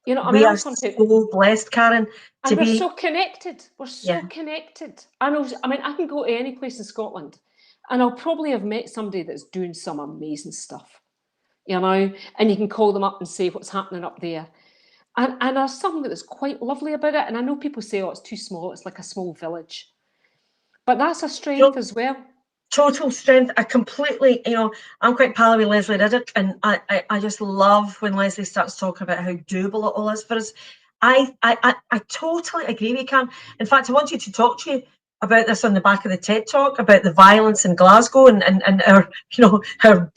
you know, I mean, We I'm are from so blessed, Karyn, to and we're be. so connected. We're so Yeah. connected. I mean, I can go to any place in Scotland and I'll probably have met somebody that's doing some amazing stuff, you know, and you can call them up and say what's happening up there. And there's something that's quite lovely about it. And I know people say, oh, it's too small. It's like a small village. But that's a strength as well. Total strength. I completely, you know, I'm quite pally with Leslie Riddick, and I just love when Leslie starts talking about how doable it all is for us. I totally agree with Cam. In fact, I wanted to talk to you about this on the back of the TED Talk about the violence in Glasgow and our, you know, our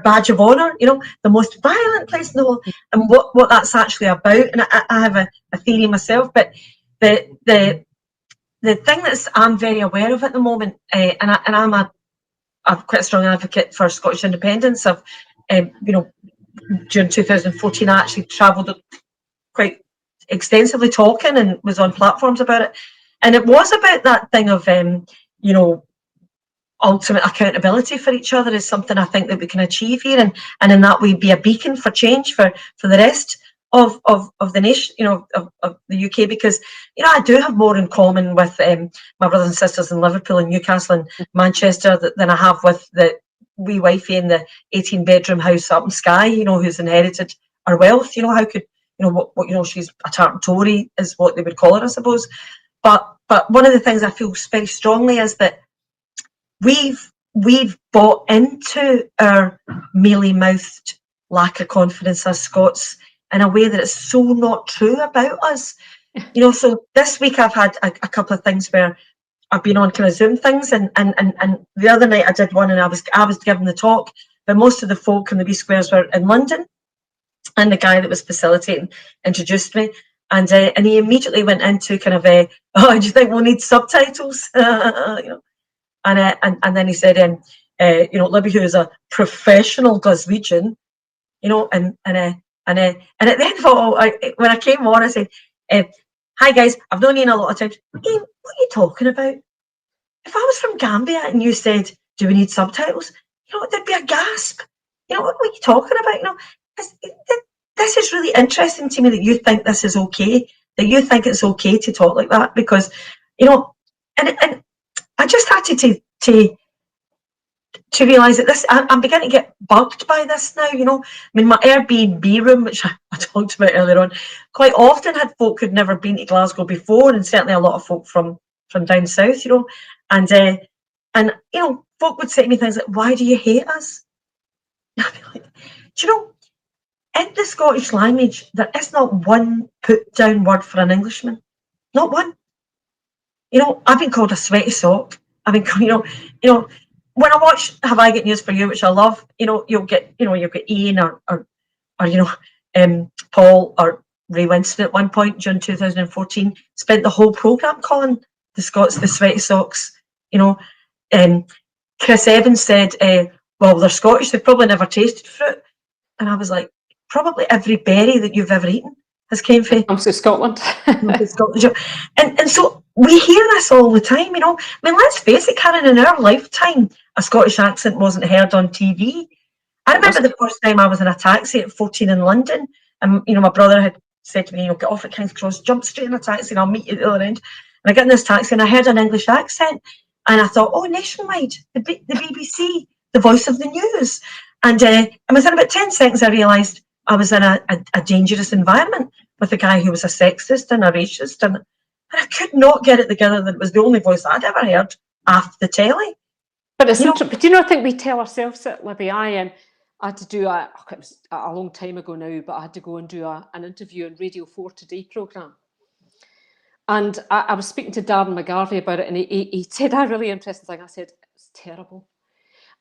badge of honour, you know, the most violent place in the world, and what that's actually about. And I have a theory myself, but the thing that I'm very aware of at the moment, and I'm quite a strong advocate for Scottish independence. I've, you know, during 2014, I actually travelled quite extensively talking and was on platforms about it. And it was about that thing of, you know, ultimate accountability for each other is something I think that we can achieve here, and in that way be a beacon for change for the rest of the nation, you know, of the UK, because, you know, I do have more in common with my brothers and sisters in Liverpool and Newcastle and Manchester than I have with the wee wifey in the 18-bedroom house up in Skye, you know, who's inherited our wealth. You know, how could, you know, what you know, she's a tartan Tory is what they would call her, I suppose. But one of the things I feel very strongly is that we've bought into our mealy-mouthed lack of confidence as Scots in a way that is so not true about us. You know, so this week I've had a couple of things where I've been on kind of Zoom things, and the other night I did one and I was giving the talk, but most of the folk in the wee squares were in London, and the guy that was facilitating introduced me, and he immediately went into kind of oh, do you think we'll need subtitles? You know, and then he said, you know, Libby, who is a professional Glaswegian, you know, and at the end of it all, when I came on, I said, hi guys, I've known you in a lot of times. Hey, what are you talking about? If I was from Gambia and you said, do we need subtitles? You know, there'd be a gasp. You know, what are you talking about? You know, this is really interesting to me that you think this is okay, that you think it's okay to talk like that, because, you know, and I just had to realise that this, I'm beginning to get bugged by this now, you know. I mean, my Airbnb room, which I talked about earlier on, quite often had folk who'd never been to Glasgow before, and certainly a lot of folk from down south, you know. And you know, folk would say to me things like, why do you hate us? I'd be like, do you know, in the Scottish language, there is not one put down word for an Englishman. Not one. You know, I've been called a sweaty sock. I've been, you know, when I watch Have I Got News for You, which I love, you know, you'll get Ian or you know, Paul or Ray Winston at one point during 2014 spent the whole programme calling the Scots the sweaty socks. You know, Chris Evans said, well, they're Scottish, they've probably never tasted fruit. And I was like, probably every berry that you've ever eaten has came from Scotland. Scotland. And so we hear this all the time, you know. I mean, let's face it, Karyn, in our lifetime, a Scottish accent wasn't heard on TV. I remember the first time I was in a taxi at 14 in London, and, you know, my brother had said to me, you know, get off at King's Cross, jump straight in a taxi and I'll meet you at the other end. And I get in this taxi and I heard an English accent, and I thought, oh, Nationwide, the BBC, the voice of the news. And within about 10 seconds, I realised I was in a dangerous environment with a guy who was a sexist and a racist, and I could not get it together that it was the only voice I'd ever heard after the telly. But it's not. But do you not think we tell ourselves that, Libby? I had to do it was a long time ago now, but I had to go and do an interview on Radio 4 Today programme. And I was speaking to Darren McGarvey about it, and he said a really interesting thing. I said, it's terrible.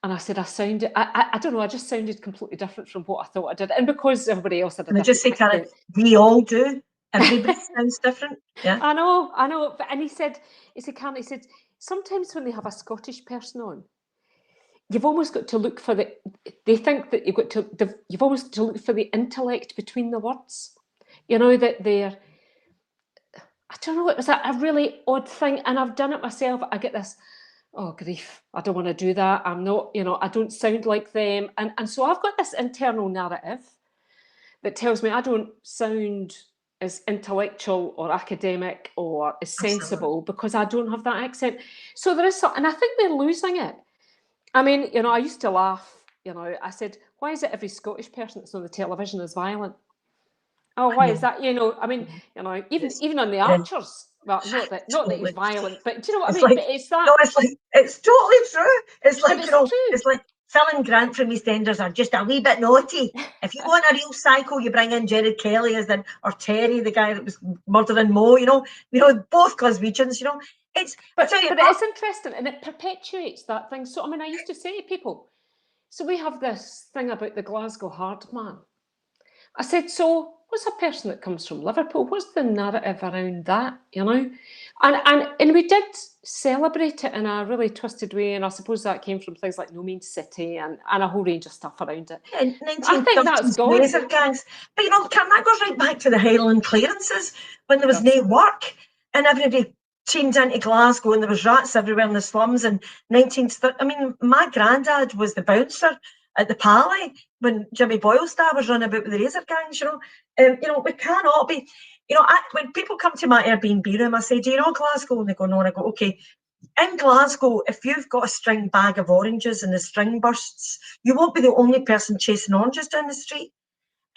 And I said, I don't know, I just sounded completely different from what I thought I did. And because everybody else had a different... just say, Karyn, we all do. Everybody sounds different. Yeah. I know. And he said, Karyn, he said, sometimes when they have a Scottish person on, you've almost got to look for they think that you've almost got to look for the intellect between the words. You know, that they're, I don't know, it was a really odd thing, and I've done it myself. I get this, oh grief, I don't want to do that. I'm not, you know, I don't sound like them. And so I've got this internal narrative that tells me I don't sound as intellectual or academic or as sensible because I don't have that accent. So there is something, and I think they're losing it. I mean, you know, I used to laugh, you know, I said, why is it every Scottish person that's on the television is violent? Oh, why is that? You know, I mean, you know, even on the Archers, well, not that he's violent, but do you know what I mean? Like, but it's that. No, it's like, it's totally true. It's like, But you know, it's true. it's like Phil and Grant from EastEnders are just a wee bit naughty. If you want a real psycho, you bring in Jared Kelly or Terry, the guy that was murdering Mo, you know, both Glaswegians, you know. But it is interesting, and it perpetuates that thing. So, I mean, I used to say to people, so we have this thing about the Glasgow hard man. I said, so what's a person that comes from Liverpool? What's the narrative around that, you know? And we did celebrate it in a really twisted way, and I suppose that came from things like No Means City and a whole range of stuff around it. In I think that's 1930s gone. laser gangs. But you know, Karen, that goes right back to the Highland clearances when there was no work and everybody chained into Glasgow and there was rats everywhere in the slums in 1930. I mean, my granddad was the bouncer at the Pally when Jimmy Boyle's dad was running about with the razor gangs, you know. You know, we cannot be, you know, when people come to my Airbnb room, I say, do you know Glasgow? And they go, no, and I go, okay. In Glasgow, if you've got a string bag of oranges and the string bursts, you won't be the only person chasing oranges down the street.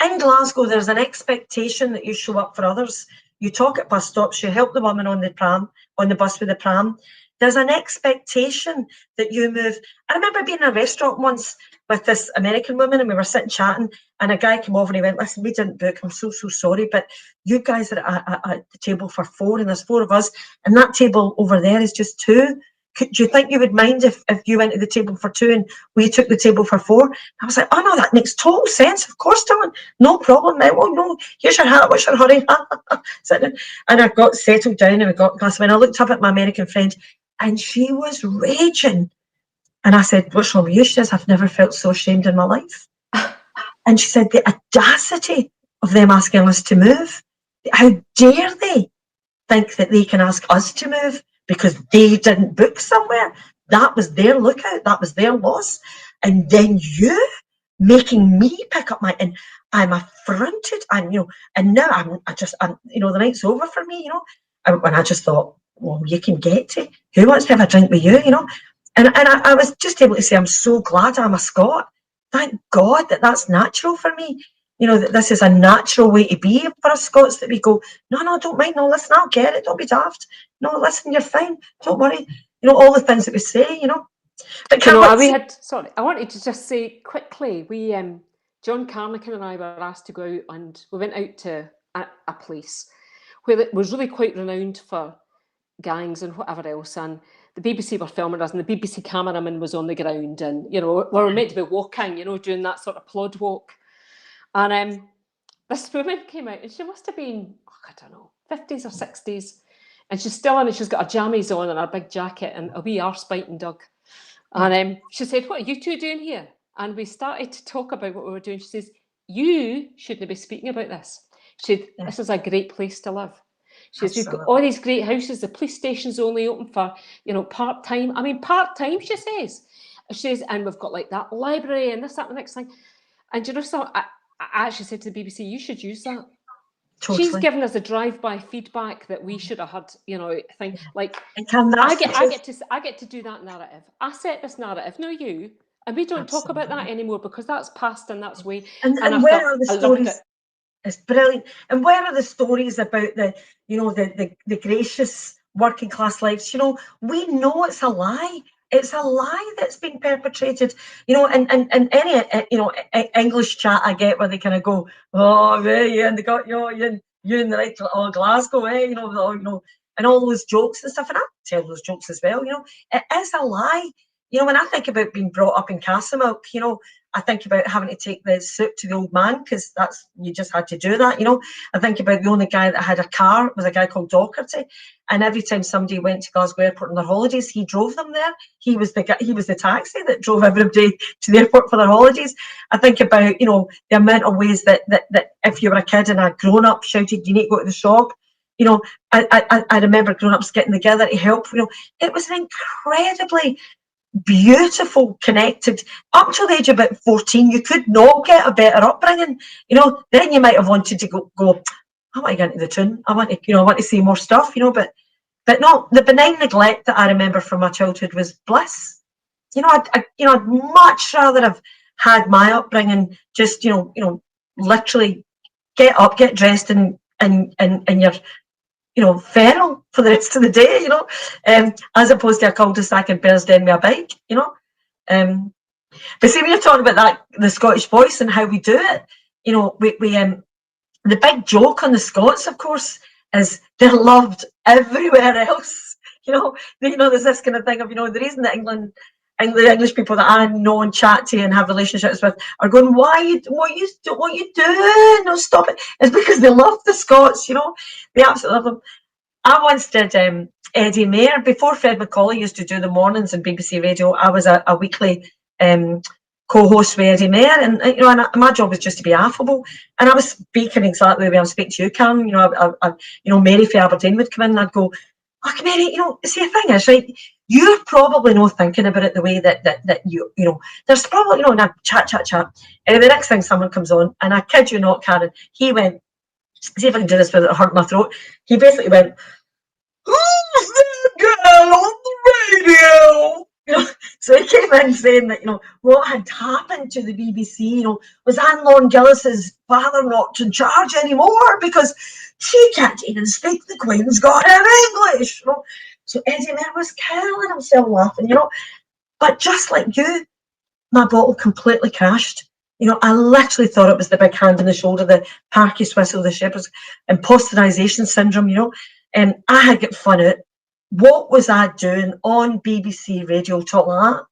In Glasgow, there's an expectation that you show up for others. You talk at bus stops, you help the woman on the bus with the pram. There's an expectation that you move. I remember being in a restaurant once with this American woman and we were sitting chatting and a guy came over and he went, listen, we didn't book, I'm so sorry, but you guys are at the table for 4 and there's 4 of us and that table over there is just 2. Do you think you would mind if you went to the table for 2 and we took the table for 4? I was like, oh no, that makes total sense. Of course, darling, no problem. Oh no, here's your hat. What's your hurry? And I got settled down and we got glass. When I looked up at my American friend, and she was raging, and I said, "What's wrong with you?" She says, "I've never felt so ashamed in my life." And she said, "The audacity of them asking us to move. How dare they think that they can ask us to move?" Because they didn't book somewhere. That was their lookout. That was their loss. And then you making me pick up and I'm affronted. And, you know, and now I'm you know, the night's over for me, you know. And I just thought, well, you can get to. Who wants to have a drink with you, you know? And I was just able to say, I'm so glad I'm a Scot. Thank God that's natural for me. You know, that this is a natural way to be for us Scots, that we go, no, don't mind, no, listen, I'll get it, don't be daft. No, listen, you're fine, don't worry. You know, all the things that we say, you know. But you know, I wanted to just say quickly, we, John Carnican and I were asked to go out and we went out to a place where it was really quite renowned for gangs and whatever else, and the BBC were filming us and the BBC cameraman was on the ground and, you know, we were meant to be walking, you know, doing that sort of plod walk. And this woman came out and she must have been, I don't know, 50s or 60s. And she's still in and she's got her jammies on and her big jacket and a wee arse-biting dog. And she said, what are you two doing here? And we started to talk about what we were doing. She says, you shouldn't be speaking about this. She said, this is a great place to live. She says, we've got all these great houses. The police station's only open for, you know, part-time. I mean, part-time, she says. She says, and we've got like that library and this, that, and the next thing. And you know, so I actually said to the BBC, you should use that. Totally. She's given us a drive-by feedback that we should have had, you know, thing like I get to do that narrative. I set this narrative, no you, and we don't talk about that anymore because that's past and that's way. And where are the stories? It's brilliant. And where are the stories about the, you know, the gracious working class lives? You know, we know it's a lie. It's a lie that's been perpetrated, you know, and any, you know, English chat I get where they kind of go, oh, yeah, and they got, you in the right, oh, Glasgow, you know, and all those jokes and stuff, and I tell those jokes as well, you know, it is a lie. You know, when I think about being brought up in Castlemilk, you know, I think about having to take the soup to the old man, because you just had to do that, you know. I think about the only guy that had a car was a guy called Docherty, and every time somebody went to Glasgow Airport on their holidays, he drove them there. He was the taxi that drove everybody to the airport for their holidays. I think about, you know, the amount of ways that if you were a kid and a grown-up shouted, "You need to go to the shop," you know, I remember grown-ups getting together to help. You know, it was an incredibly beautiful, connected, up till the age of about 14, you could not get a better upbringing, you know. Then you might have wanted to go, I want to get into the tune, I want to see more stuff, you know, but no, the benign neglect that I remember from my childhood was bliss. You know, I'd much rather have had my upbringing just, you know, literally get up, get dressed, and you're, you know, feral for the rest of the day, you know, as opposed to a cul-de-sac in Bearsden with a bike, you know. But see, when you're talking about that, the Scottish voice and how we do it, you know, we the big joke on the Scots, of course, is they're loved everywhere else. You know, there's this kind of thing of, you know, the reason that the English people that I know and chat to and have relationships with are going, what are you doing? No, stop it. It's because they love the Scots, you know. They absolutely love them. I once did Eddie Mair. Before Fred McCauley used to do the mornings on BBC Radio, I was a weekly co-host with Eddie Mair, and you know, and my job was just to be affable, and I was speaking exactly the way I'm speaking to you, Karyn. You know, you know, Mary from Aberdeen would come in, and I'd go, "Oh, Mary, you know, see, the thing is, right, you're probably not thinking about it the way that you know, there's probably, you know," and I chat. And the next thing someone comes on, and I kid you not, Karyn, he went, see if I can do this without hurting my throat. He basically went, "Who's that girl on the radio?" You know, so he came in saying that, you know, what had happened to the BBC, you know, was Anne Lorne Gillis's father not in charge anymore because she can't even speak the Queen's goddamn English, you know. So Eddie Mair was killing himself laughing, you know. But just like you, my bottle completely crashed. You know, I literally thought it was the big hand on the shoulder, the Parky Swizzle, the Shepherd's imposterisation syndrome, you know. And I had got fun out. What was I doing on BBC Radio talking like that?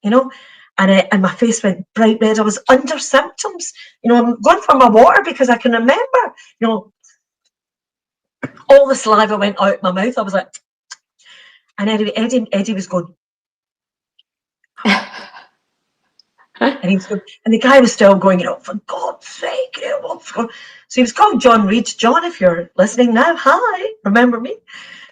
You know? And my face went bright red. I was under symptoms. You know, I'm going for my water because I can remember, you know, all the saliva went out my mouth. I was like, and anyway, Eddie was going, and he was going, and the guy was still going, you know, for God's sake, you know, what's going on? So he was called John Reid. John, if you're listening now, hi, remember me?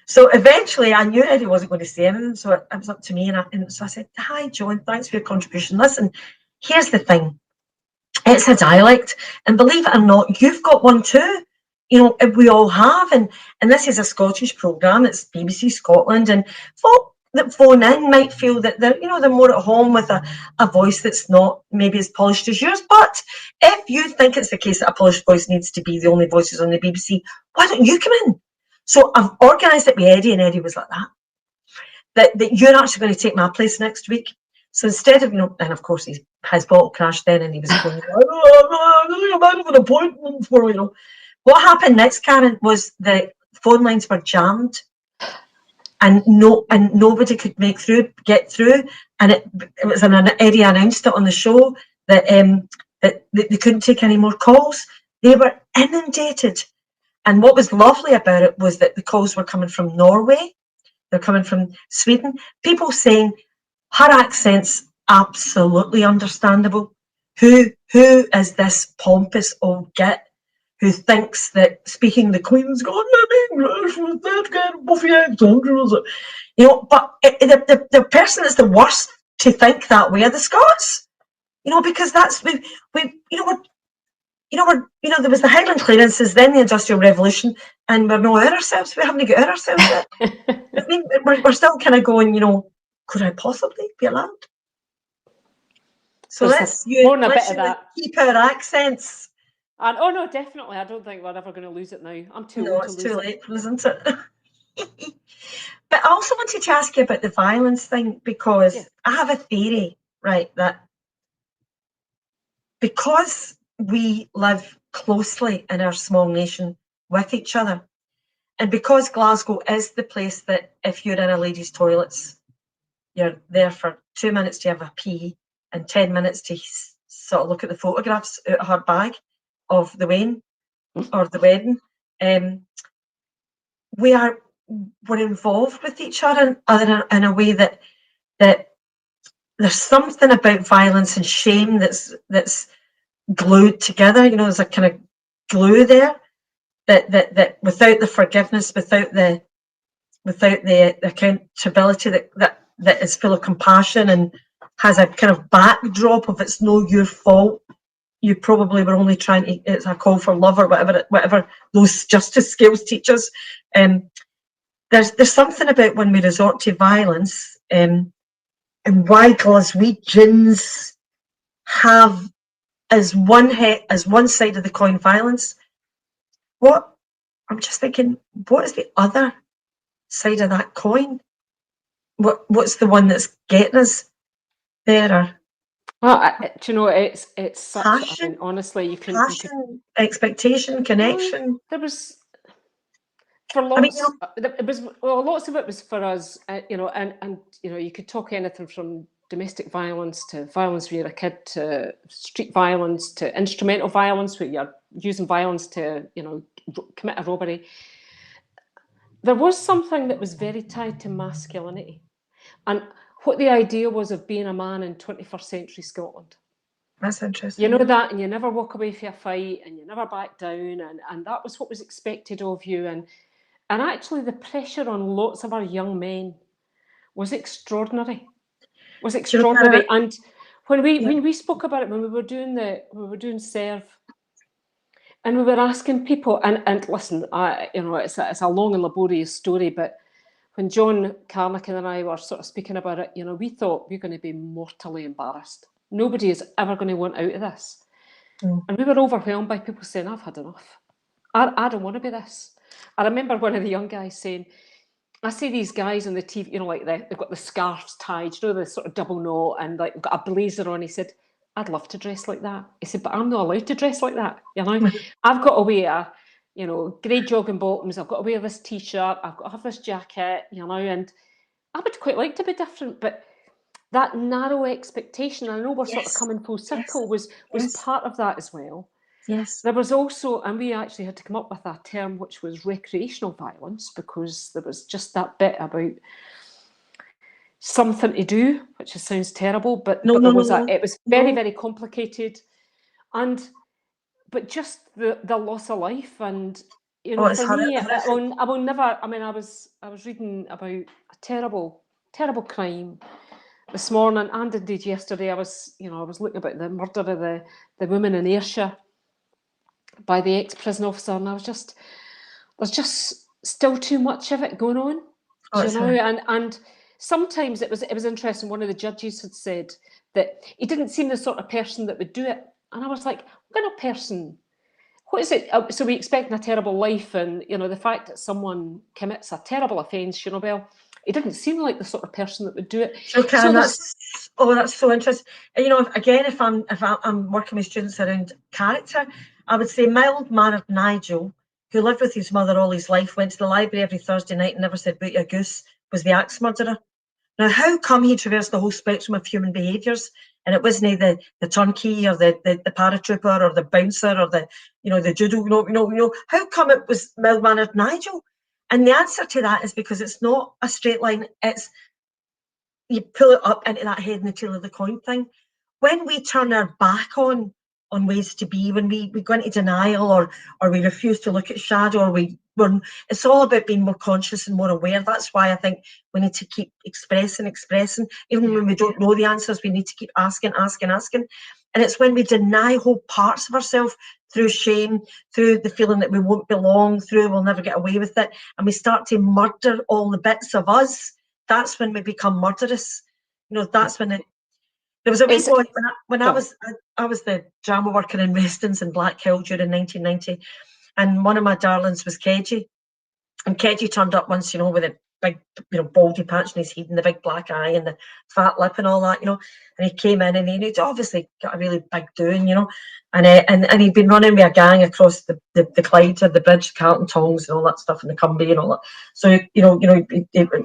So eventually I knew Eddie wasn't going to say anything, so it was up to me, and so I said, "Hi, John, thanks for your contribution. Listen, here's the thing. It's a dialect, and believe it or not, you've got one too. You know, we all have, and this is a Scottish programme. It's BBC Scotland, and folk that phone in might feel that they're more at home with a voice that's not maybe as polished as yours. But if you think it's the case that a polished voice needs to be the only voices on the BBC, why don't you come in?" So I've organised it with Eddie, and Eddie was like that you're actually going to take my place next week. So instead of, you know, and of course his bottle crashed then, and he was going, "I'm out of an appointment for, you know." What happened next, Karyn, was the phone lines were jammed, and nobody could get through, and it was Eddie announced it on the show that they couldn't take any more calls. They were inundated. And what was lovely about it was that the calls were coming from Norway, they're coming from Sweden, people saying her accent's absolutely understandable. Who is this pompous old git who thinks that speaking the Queen's goddamn English was that kind of buffy accent? You know, but the person that's the worst to think that way are the Scots. You know, because that's there was the Highland clearances, then the Industrial Revolution, and we're not out ourselves. We haven't got out ourselves yet. I mean, we're still kind of going, you know, could I possibly be allowed? So let's keep our accents. And oh no, definitely, I don't think we're ever going to lose it now. I'm too old to lose it. No, it's too late, isn't it? But I also wanted to ask you about the violence thing, because I have a theory, right, that because we live closely in our small nation with each other, and because Glasgow is the place that if you're in a ladies' toilets, you're there for 2 minutes to have a pee and 10 minutes to sort of look at the photographs out of her bag of the wedding or the wedding. We're involved with each other in a way that there's something about violence and shame that's glued together. You know, there's a kind of glue there that without the forgiveness, without the accountability that is full of compassion and has a kind of backdrop of it's no your fault. You probably were only trying to, it's a call for love or whatever those justice skills teach us. There's something about when we resort to violence, and why Glaswegians have as one side of the coin violence. What I'm just thinking, what is the other side of that coin? What's the one that's getting us there? Or Well, do you know, it's such, passion, I mean, honestly, you can expectation, connection. There was, for lots, I mean, you know, it was, well, lots of it was for us, you know, and you know, you could talk anything from domestic violence to violence when you're a kid, to street violence, to instrumental violence where you're using violence to, you know, commit a robbery. There was something that was very tied to masculinity and what the idea was of being a man in 21st century Scotland. That's interesting. You know that, and you never walk away from a fight, and you never back down, and that was what was expected of you. And actually, the pressure on lots of our young men was extraordinary. And when we spoke about it, when we were doing Serve, and we were asking people, and listen, you know, it's a long and laborious story, but when John Carnican and I were sort of speaking about it, you know, we thought we're going to be mortally embarrassed. Nobody is ever going to want out of this. And we were overwhelmed by people saying, I've had enough. I don't want to be this. I remember one of the young guys saying, I see these guys on the TV, you know, like they've got the scarves tied, you know, the sort of double knot, and like got a blazer on. He said, I'd love to dress like that. He said, but I'm not allowed to dress like that. You know, I've got to wear, you know, grey jogging bottoms. I've got to wear this T-shirt. I've got to have this jacket, you know, and I would quite like to be different, but that narrow expectation, I know we're sort of coming full circle, was part of that as well. Yes. There was also, and we actually had to come up with a term which was recreational violence, because there was just that bit about something to do, which sounds terrible, but it was very, very complicated, but just the loss of life, and you know, for me, I will never. I mean, I was reading about a terrible crime this morning, and indeed yesterday. I was looking about the murder of the woman in Ayrshire by the ex-prison officer, and there's just still too much of it going on, you know, and sometimes it was interesting. One of the judges had said that he didn't seem the sort of person that would do it, and I was like, what kind of person? What is it? So we expect a terrible life, and you know, the fact that someone commits a terrible offence, you know, well, he didn't seem like the sort of person that would do it. Okay, so that's so interesting. And, you know, again, if I'm working with students around character, I would say mild-mannered Nigel, who lived with his mother all his life, went to the library every Thursday night and never said boot your goose, was the axe murderer. Now, how come he traversed the whole spectrum of human behaviours, and it wasn't the turnkey or the paratrooper or the bouncer or the judo? You know, how come it was mild-mannered Nigel? And the answer to that is because it's not a straight line. It's, you pull it up into that head and the tail of the coin thing. When we turn our back on ways to be, when we go into denial or we refuse to look at shadow, or it's all about being more conscious and more aware. That's why I think we need to keep expressing. Even when we don't know the answers, we need to keep asking. And it's when we deny whole parts of ourselves through shame, through the feeling that we won't belong, through we'll never get away with it, and we start to murder all the bits of us. That's when we become murderous. You know, that's when there was a wee boy when I was the drama worker in Westons in Blackhill during 1990, and one of my darlings was Kedgie, and Kedgie turned up once, you know, with a big, you know, baldy patch in his head and the big black eye and the fat lip and all that, you know, and he came in and he'd obviously got a really big doing, you know, and he'd been running with a gang across the Clyde to the bridge, Carlton Tongs and all that stuff, and the Cumbria and all that. So, you know,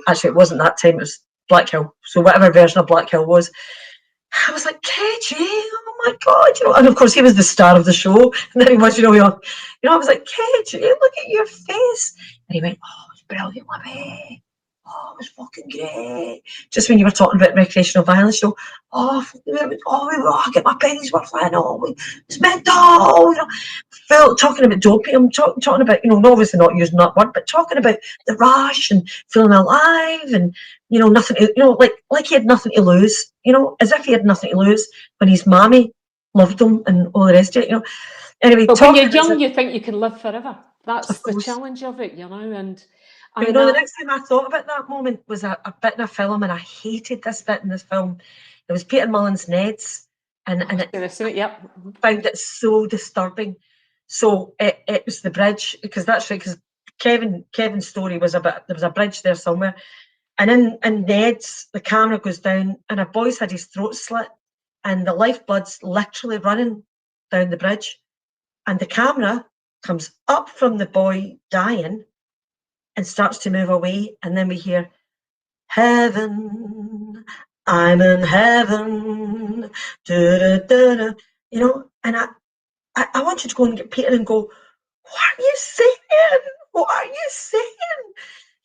actually it wasn't that time, it was Blackhill. So whatever version of Blackhill was. I was like, KJ, oh my God, you know, and of course he was the star of the show, and then he was, you know, I was like, KJ, look at your face, and he went, oh, it's brilliant, Libby. Oh, it was fucking great. Just when you were talking about recreational violence, you know, I get my pennies worth, I know, it's mental, you know, talking about doping, I'm talking about, you know, obviously not using that word, but talking about the rush and feeling alive and, you know, nothing to, you know, like he had nothing to lose, you know, as if he had nothing to lose when his mammy loved him and all the rest of it, you know. Anyway, but when you're young, you think you can live forever. That's the challenge of it, you know. And I But mean, you know, the next time I thought about that moment was a bit in a film, and I hated this bit in this film. It was Peter Mullen's Ned's, and yep. found it so disturbing. So it was the bridge, because that's right, because Kevin's story was there was a bridge there somewhere, and in Ned's, the camera goes down, and a boy's had his throat slit, and the lifeblood's literally running down the bridge, and the camera comes up from the boy dying and starts to move away, and then we hear, heaven, I'm in heaven, da-da-da-da, you know, and I wanted to go and get Peter and go, what are you saying? What are you saying?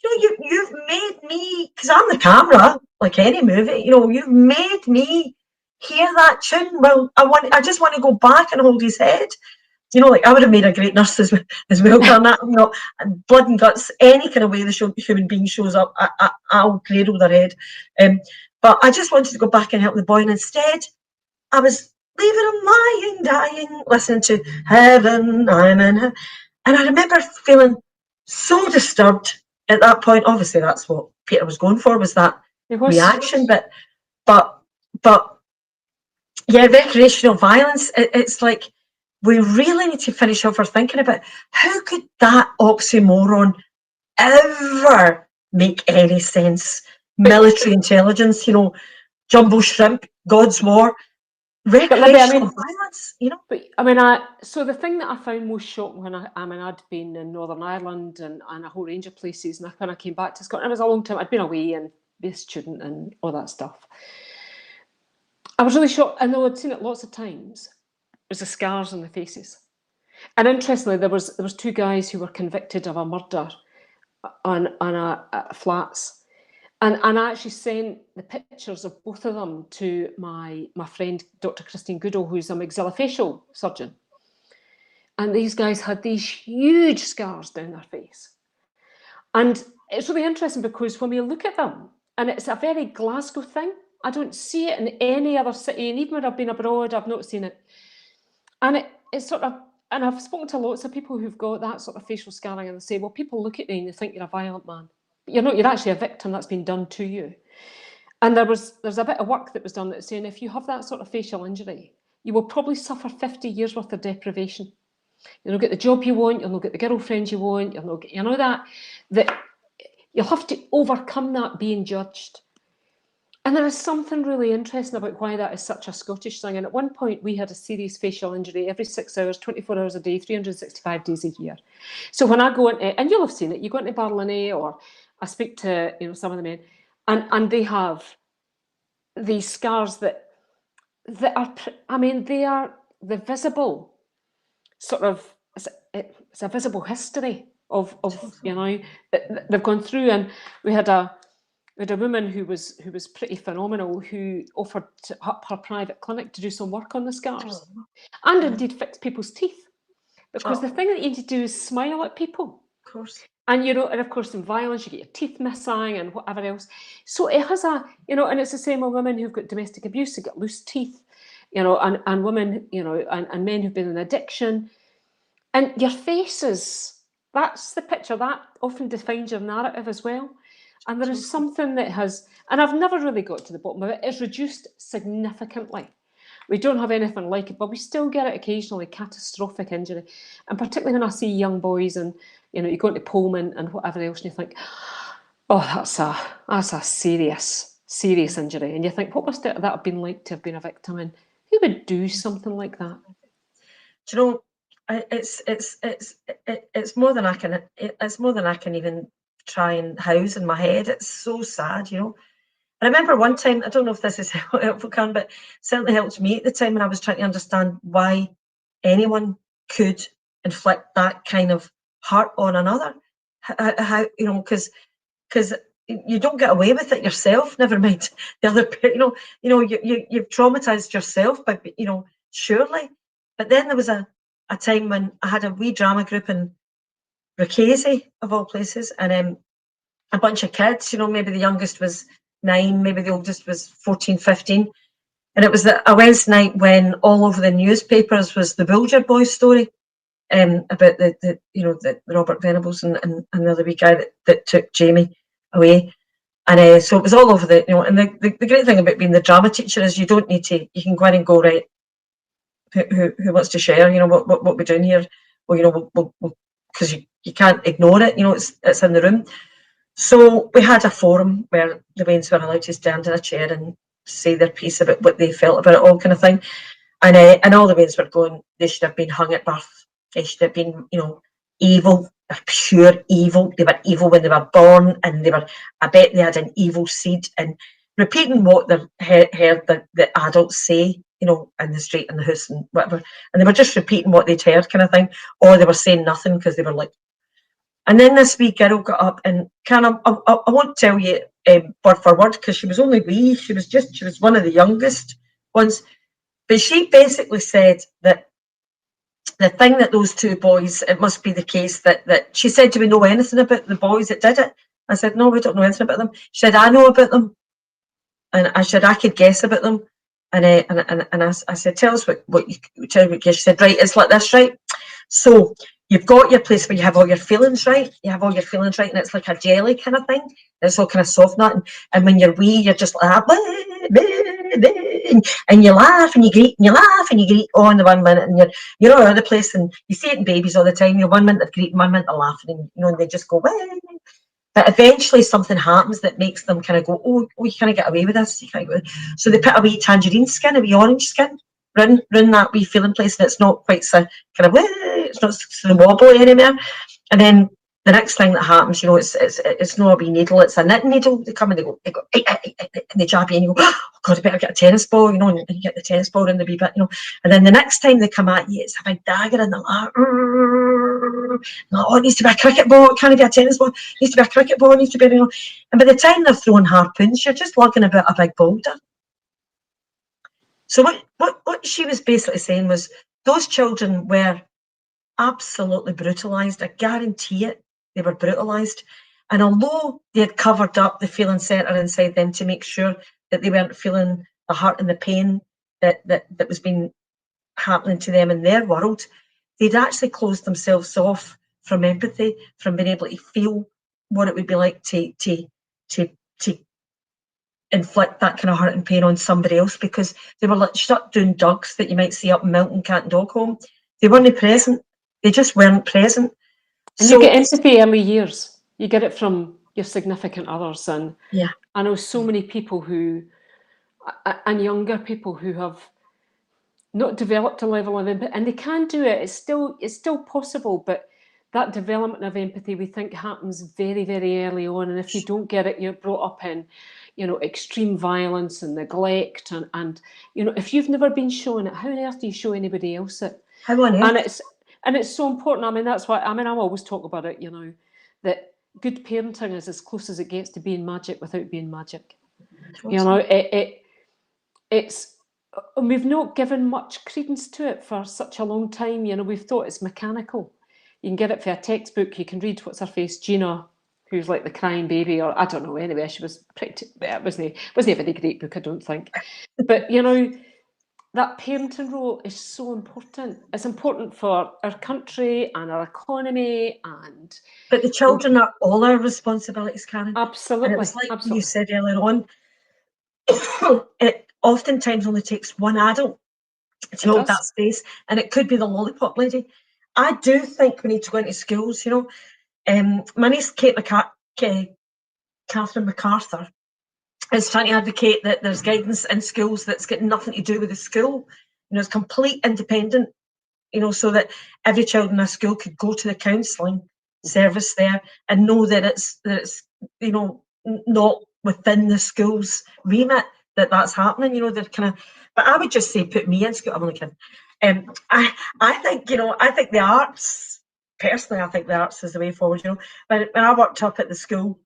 You know, you've made me, because I'm the camera, like any movie, you know, you've made me hear that tune. Well, I just want to go back and hold his head. You know, like I would have made a great nurse as well, done that, you know, blood and guts, any kind of way the human being shows up, I'll cradle their head. But I just wanted to go back and help the boy, and instead I was leaving him lying, dying, listening to Heaven, I'm in Heaven. And I remember feeling so disturbed at that point. Obviously, that's what Peter was going for, was that reaction. But yeah, recreational violence, it's like, we really need to finish off our thinking about how could that oxymoron ever make any sense? Military intelligence, you know, jumbo shrimp, God's war, recreational violence, you know. But I mean, so the thing that I found most shocking when I'd been in Northern Ireland and a whole range of places, and when I came back to Scotland, it was a long time, I'd been away and be a student and all that stuff. I was really shocked, and though I'd seen it lots of times, was the scars on the faces. And interestingly, there was two guys who were convicted of a murder on a flats, and I actually sent the pictures of both of them to my friend Dr. Christine Goodall, who's a maxillofacial surgeon. And these guys had these huge scars down their face. And it's really interesting because when we look at them, and it's a very Glasgow thing, I don't see it in any other city, and even when I've been abroad, I've not seen it. And it's sort of, and I've spoken to lots of people who've got that sort of facial scarring, and they say, well, people look at you and they think you're a violent man. But you're not, you're actually a victim that's been done to you. And there's a bit of work that was done that's saying if you have that sort of facial injury, you will probably suffer 50 years worth of deprivation. You'll not get the job you want, you'll not get the girlfriend you want, you'll not get, you know, that you'll have to overcome that being judged. And there is something really interesting about why that is such a Scottish thing. And at one point, we had a serious facial injury every 6 hours, 24 hours a day, 365 days a year. So when I go into, and you'll have seen it, you go into Barlinay, or I speak to, you know, some of the men, and they have these scars that are, I mean, they are the visible sort of, it's a visible history of you know, that they've gone through. And we had a woman who was pretty phenomenal, who offered up her private clinic to do some work on the scars, and indeed fix people's teeth, because the thing that you need to do is smile at people. Of course. And you know, and of course in violence you get your teeth missing and whatever else. So it has a, you know, and it's the same with women who've got domestic abuse, who get loose teeth, you know, and women, you know, and men who've been in addiction. And your faces, that's the picture, that often defines your narrative as well. And there is something that has, and I've never really got to the bottom of it, it's reduced significantly. We don't have anything like it, but we still get it occasionally, catastrophic injury. And particularly when I see young boys and, you know, you go into Pullman and whatever else, and you think, oh, that's a serious injury. And you think, what must that have been like to have been a victim? And who would do something like that? Do you know, it's more than I can even try and house in my head. It's so sad, you know. I remember one time, I don't know if this is helpful, Karen, but certainly helped me at the time when I was trying to understand why anyone could inflict that kind of hurt on another. How you know, because you don't get away with it yourself. Never mind the other. You've traumatized yourself by, surely. But then there was a time when I had a wee drama group in Ricasey, of all places, and a bunch of kids. Maybe the youngest was 9, maybe the oldest was 14, 15. And it was a Wednesday night when all over the newspapers was the Bulger Boys story, about the Robert Venables and the other wee guy that took Jamie away. And so it was all over and the great thing about being the drama teacher is you don't need to, you can go in and go, right, who wants to share, what we're doing here? Well, because you can't ignore it, it's in the room. So we had a forum where the Waynes were allowed to stand in a chair and say their piece about what they felt about it all, kind of thing. And all the Waynes were going, they should have been hung at birth. They should have been, evil, pure evil. They were evil when they were born, and I bet they had an evil seed, and repeating what they heard the adults say, in the street, in the house and whatever. And they were just repeating what they'd heard, kind of thing, or they were saying nothing because they were like. And then this wee girl got up, and I won't tell you word for word because she was only wee. She was one of the youngest ones, but she basically said that the thing that those two boys, it must be the case that she said, do we know anything about the boys that did it? I said, no, we don't know anything about them. She said, I know about them. And I said, I could guess about them. And I said, tell us what you tell me what guess. She said, right, it's like this, right? So you've got your place where you have all your feelings, right? You have all your feelings, right? And it's like a jelly kind of thing. It's all kind of soft nut. And when you're wee, you're just like, and you laugh and you greet and you laugh and you greet all in the 1 minute, and you're all over the place, and you see it in babies all the time. 1 minute they're greeting, 1 minute they're laughing, and they just go, but eventually something happens that makes them kind of go, oh, you can't get away with this. You can't get away. So they put a wee tangerine skin, a wee orange skin, run that wee feeling place, and it's not quite so kind of, it's not so wobbly anymore. And then the next thing that happens, it's not a wee needle, it's a knitting needle. They come and they go, and they jab you, and you go, oh God, I better get a tennis ball, and you get the tennis ball in the wee bit, And then the next time they come at you, it's a big dagger, and they're like, oh, it needs to be a cricket ball, it can't be a tennis ball, it needs to be a cricket ball, it needs to be, And by the time they're throwing harpoons, you're just lugging about a big boulder. So what she was basically saying was, those children were absolutely brutalised. I guarantee it. They were brutalised. And although they had covered up the feeling centre inside them to make sure that they weren't feeling the hurt and the pain that was being happening to them in their world, they'd actually closed themselves off from empathy, from being able to feel what it would be like to inflict that kind of hurt and pain on somebody else, because they were like shut down ducks that you might see up in Milton Cat and Dog Home. They weren't present. They just weren't present. And you get empathy every years. You get it from your significant others. And yeah, I know so many people and younger people who have not developed a level of empathy, and they can do it. It's still possible, but that development of empathy, we think, happens very, very early on. And if you don't get it, you're brought up in, extreme violence and neglect. And if you've never been shown it, how on earth do you show anybody else it? How on earth? And it's so important. I mean, that's why, I always talk about it, that good parenting is as close as it gets to being magic without being magic. It's, we've not given much credence to it for such a long time. We've thought it's mechanical. You can get it for a textbook. You can read, what's her face, Gina, who's like the crying baby, or I don't know. Anyway, she was pretty. It wasn't a very great book, I don't think. But that parenting role is so important. It's important for our country and our economy, but the children are all our responsibilities, Karen. Absolutely. And it was like you said earlier on. It oftentimes only takes one adult to hold that space, and it could be the lollipop lady. I do think we need to go into schools. My niece Karyn McCarthur is trying to advocate that there's guidance in schools that's got nothing to do with the school. It's complete independent. So that every child in a school could go to the counselling service there and know that it's not within the school's remit that that's happening. You know, they're kind of. But I would just say, put me in school. I'm only kidding. I think, you know, I think the arts. Personally, I think the arts is the way forward. You know, when I worked up at the school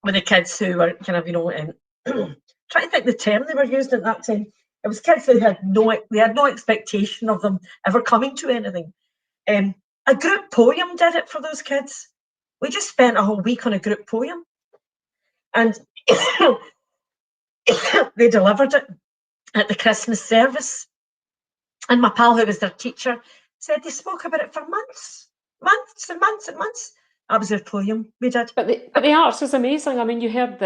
with the kids who were kind of, you know, trying to think the term they were using at that time. It was kids who had no expectation of them ever coming to anything. A group poem did it for those kids. We just spent a whole week on a group poem, and they delivered it at the Christmas service. And my pal, who was their teacher, said they spoke about it for months and months and months. That was their poem. We did. But the arts is amazing. I mean, you heard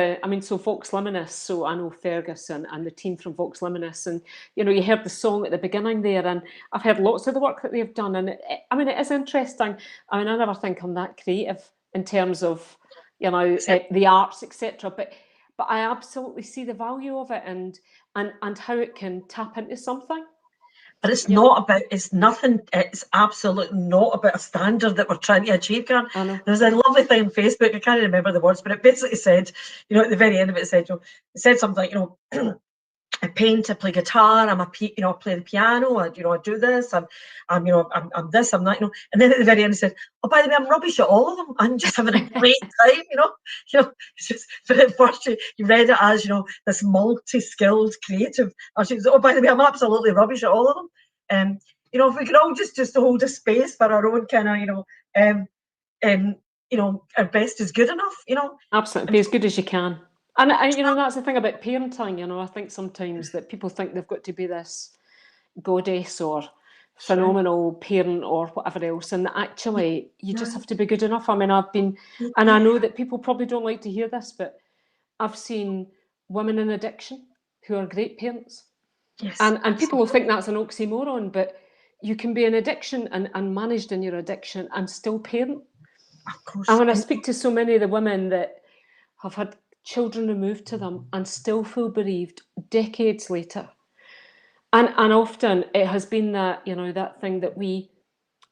so Vox Liminis, so I know Ferguson and the team from Vox Liminis, and, you know, you heard the song at the beginning there, and I've heard lots of the work that they've done, and it is interesting. I mean, I never think I'm that creative in terms of, you know, the arts, etc. But I absolutely see the value of it and how it can tap into something. But it's not about, it's nothing, it's absolutely not about a standard that we're trying to achieve, Karyn. There's a lovely thing on Facebook, I can't remember the words, but it basically said, you know, at the very end of it, it said something like, you know, I paint, I play guitar, I play the piano, I do this, I'm this, I'm that, you know. And then at the very end, it said, oh, by the way, I'm rubbish at all of them. I'm just having a great time, you know. It's just, but at first you read it as, you know, this multi-skilled creative. Oh, by the way, I'm absolutely rubbish at all of them. You know, if we could all just hold a space for our own kind of, you know, our best is good enough, you know. Absolutely, be as good as you can. And you know, that's the thing about parenting. You know, I think sometimes that people think they've got to be this goddess or phenomenal parent or whatever else, and actually you just have to be good enough. I mean, and I know that people probably don't like to hear this, but I've seen women in addiction who are great parents. Yes, and people will think that's an oxymoron, but you can be in addiction and managed in your addiction and still parent. Of course. And when I speak to so many of the women that have had children removed to them and still feel bereaved decades later, and often it has been that, you know, that thing that we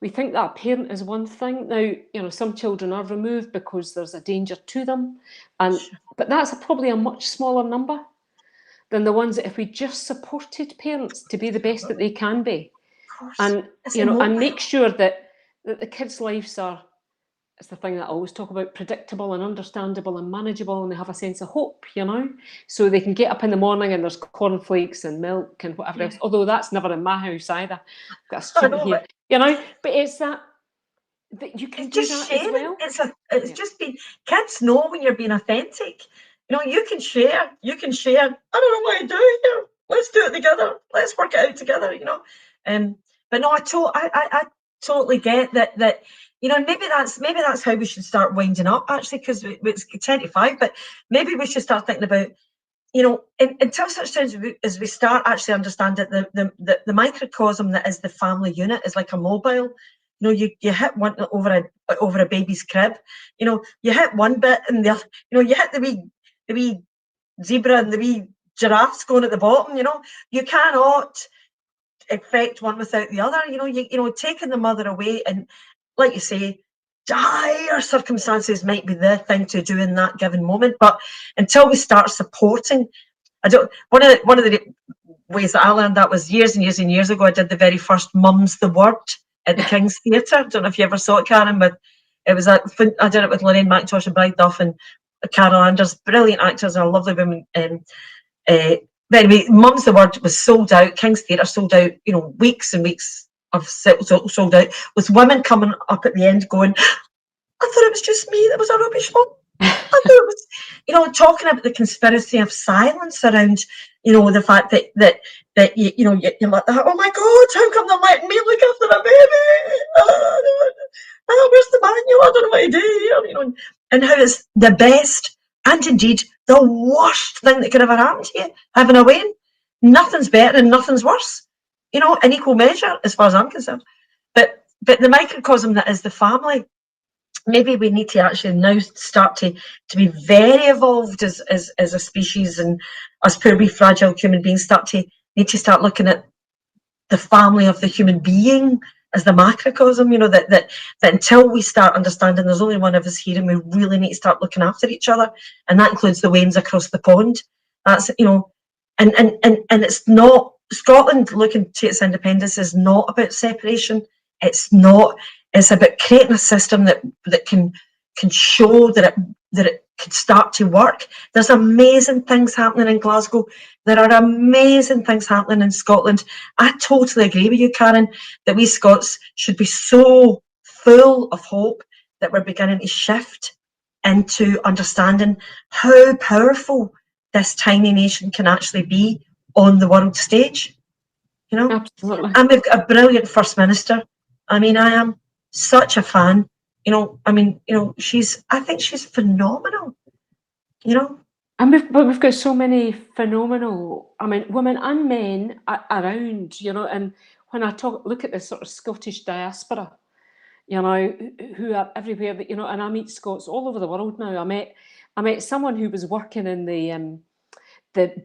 think that a parent is one thing. Now, you know, some children are removed because there's a danger to them, but that's probably a much smaller number than the ones that if we just supported parents to be the best that they can be, and you know, and make sure that the kids' lives are, it's the thing that I always talk about, predictable and understandable and manageable, and they have a sense of hope, you know, so they can get up in the morning and there's cornflakes and milk and whatever else, although that's never in my house either. I've got a student here, you know, but it's that you can do that as well. It's just being, kids know when you're being authentic. You know, you can share. I don't know what I do here. Let's do it together. Let's work it out together, you know. But no, I totally get that, you know, maybe that's how we should start winding up, actually, because it's 10 to 5, but maybe we should start thinking about, you know, until such times as we start actually understand that the microcosm that is the family unit is like a mobile. You know, you hit one over a baby's crib, you know, you hit one bit and the other, you know, you hit the wee zebra and the wee giraffes going at the bottom, you know, you cannot affect one without the other. You know, taking the mother away, and like you say, dire circumstances might be the thing to do in that given moment. But until we start supporting, one of the ways that I learned that was years and years and years ago. I did the very first Mum's the Word at the King's Theatre. Don't know if you ever saw it, Karyn, but I did it with Lorraine McIntosh and Blythe Duff and Carol Anders, brilliant actors and a lovely woman. But anyway, Mum's the Word was sold out. King's Theatre sold out, you know, weeks and weeks of sold out, with women coming up at the end going, I thought it was just me that was a rubbish mum. I thought it was, you know, talking about the conspiracy of silence around, you know, the fact that you know, you're like, oh my God, how come they're letting me look after a baby? Oh, where's the manual? I don't know what to do here, you know, and how it's the best and indeed the worst thing that could ever happen to you, having a wean. Nothing's better and nothing's worse, you know, in equal measure as far as I'm concerned. But the microcosm that is the family, maybe we need to actually now start to be very evolved as a species, and as poor wee fragile human beings need to start looking at the family of the human being as the macrocosm, you know, that until we start understanding there's only one of us here and we really need to start looking after each other, and that includes the Waynes across the pond. That's, you know, and it's not, Scotland looking to its independence is not about separation. It's not. It's about creating a system that can show that it could start to work. There's amazing things happening in Glasgow. There are amazing things happening in Scotland. I totally agree with you, Karyn, that we Scots should be so full of hope that we're beginning to shift into understanding how powerful this tiny nation can actually be on the world stage. You know, Absolutely. and we've got a brilliant First Minister. I mean, I am such a fan. You know, I mean, you know, I think she's phenomenal. You know, And we've got so many phenomenal, I mean, women and men around, you know, and when I look at this sort of Scottish diaspora, you know, who are everywhere, that, you know, and I meet Scots all over the world now. I met someone who was working in the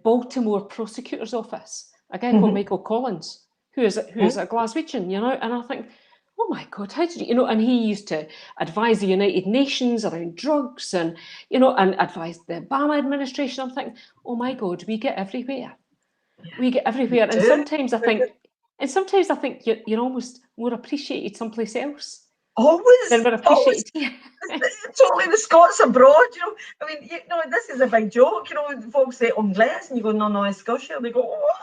Baltimore prosecutor's office, a guy called Michael Collins, who is a Glaswegian, you know, and I think, oh my God, how did you know? And he used to advise the United Nations around drugs, and, you know, and advise the Obama administration. I'm thinking, oh my God, we get everywhere. We get everywhere. And sometimes I think you're almost more appreciated someplace else. Always. Than we're appreciated here. Totally, the Scots abroad, you know. I mean, you know, this is a big joke, you know, when folks say Anglais and you go, no, it's Scotia, and they go, oh.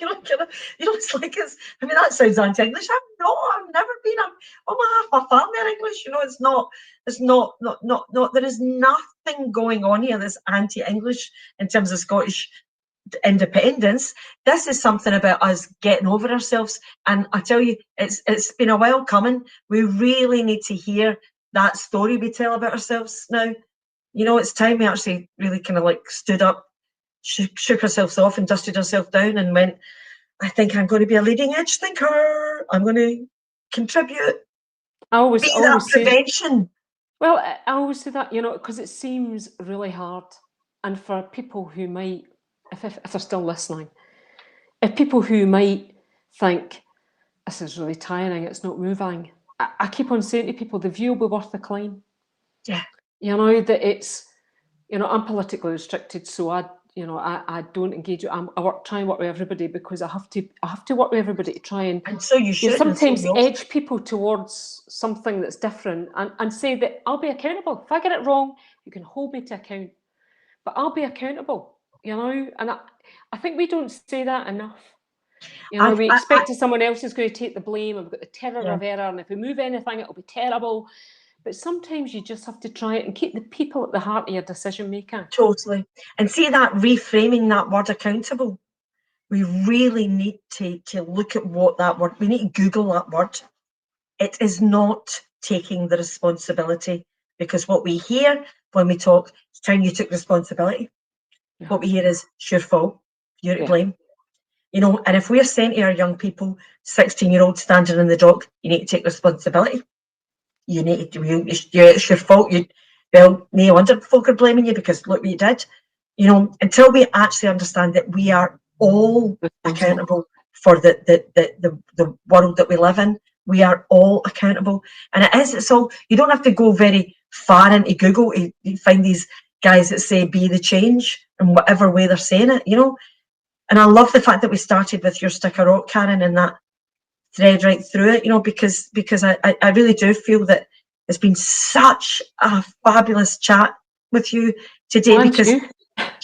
You know, it's like, I mean, that sounds anti-English. I've never been. Half my family are English. You know, it's not. There is nothing going on here that's anti-English in terms of Scottish independence. This is something about us getting over ourselves. And I tell you, it's been a while coming. We really need to hear that story we tell about ourselves now. You know, it's time we actually really kind of like stood up, shook ourselves off and dusted ourselves down and went, I think I'm going to be a leading edge thinker. I'm going to contribute. I always that prevention. Well, I always say that, you know, because it seems really hard. And for people who might, if they're still listening, if people who might think, this is really tiring, it's not moving, I keep on saying to people, the view will be worth the climb. Yeah. You know, that it's, you know, I'm politically restricted, so I don't engage. Try and work with everybody because I have to work with everybody to try and so you should sometimes edge people towards something that's different and say that I'll be accountable. If I get it wrong, you can hold me to account, but I'll be accountable, you know. And I think we don't say that enough. You know, we expect that someone else is going to take the blame, and we've got the terror of error, and if we move anything, it'll be terrible. But sometimes you just have to try it and keep the people at the heart of your decision making. Totally. And see that reframing that word accountable. We really need to look at what that word, we need to Google that word. It is not taking the responsibility, because what we hear when we talk, it's time you took responsibility. Yeah. What we hear is, it's your fault, you're to blame. You know, and if we're saying to our young people, 16-year-old standing in the dock, you need to take responsibility. You need to, it's your fault. No wonder folk are blaming you because look what you did. You know, until we actually understand that we are all accountable for the world that we live in, we are all accountable. And it's all, you don't have to go very far into Google to find these guys that say be the change in whatever way they're saying it, you know. And I love the fact that we started with your stick of rock, Karyn, and that thread right through it, you know, because I really do feel that it's been such a fabulous chat with you today.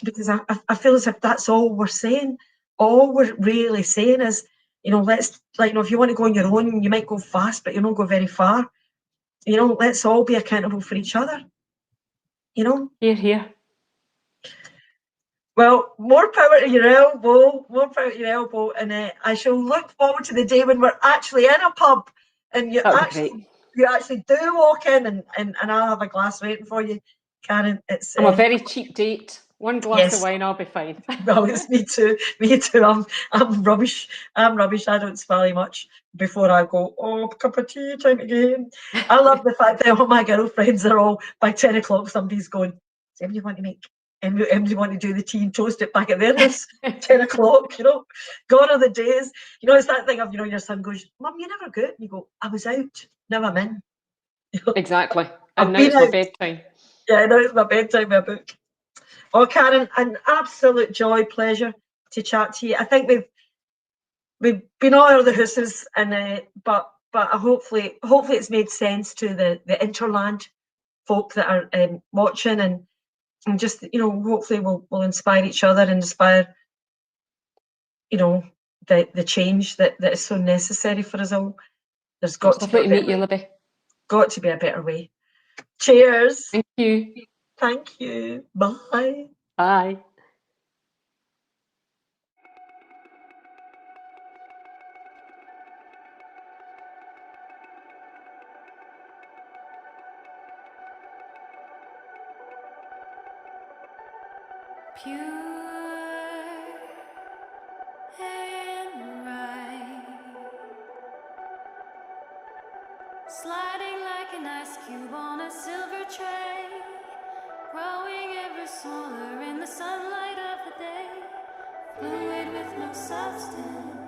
Because I feel as if that's all we're saying. All we're really saying is, you know, let's, like, you know, if you want to go on your own, you might go fast, but you'll not go very far. You know, let's all be accountable for each other. You know? Here. Well, more power to your elbow, and I shall look forward to the day when we're actually in a pub and you actually do walk in and I'll have a glass waiting for you, Karyn. I'm a very cheap date. One glass of wine, I'll be fine. Well, it's me too. I'm rubbish. I don't swallow much before I go, oh, cup of tea, time again. I love the fact that all my girlfriends are all, by 10 o'clock, somebody's going, does anybody want to make Everybody want to do the tea and toast it back at their house, 10 o'clock, you know. Gone are the days. You know, it's that thing of, you know, your son goes, Mum, you never go out. And you go, I was out, now I'm in. You know? Exactly. I've And now been it's my out. bedtime. Yeah, now it's my bedtime, my book. Oh, Karyn, an absolute joy, pleasure to chat to you. I think we've been all over the houses, and but hopefully it's made sense to the interland folk that are watching, and just, you know, hopefully we'll inspire each other and inspire, you know, the change that is so necessary for us all. There's got It's to be lovely to meet you, Libby. got to be a better way. Cheers. Thank you. Thank you. Bye. Bye. Pure and right, sliding like an ice cube on a silver tray, growing ever smaller in the sunlight of the day, fluid with no substance.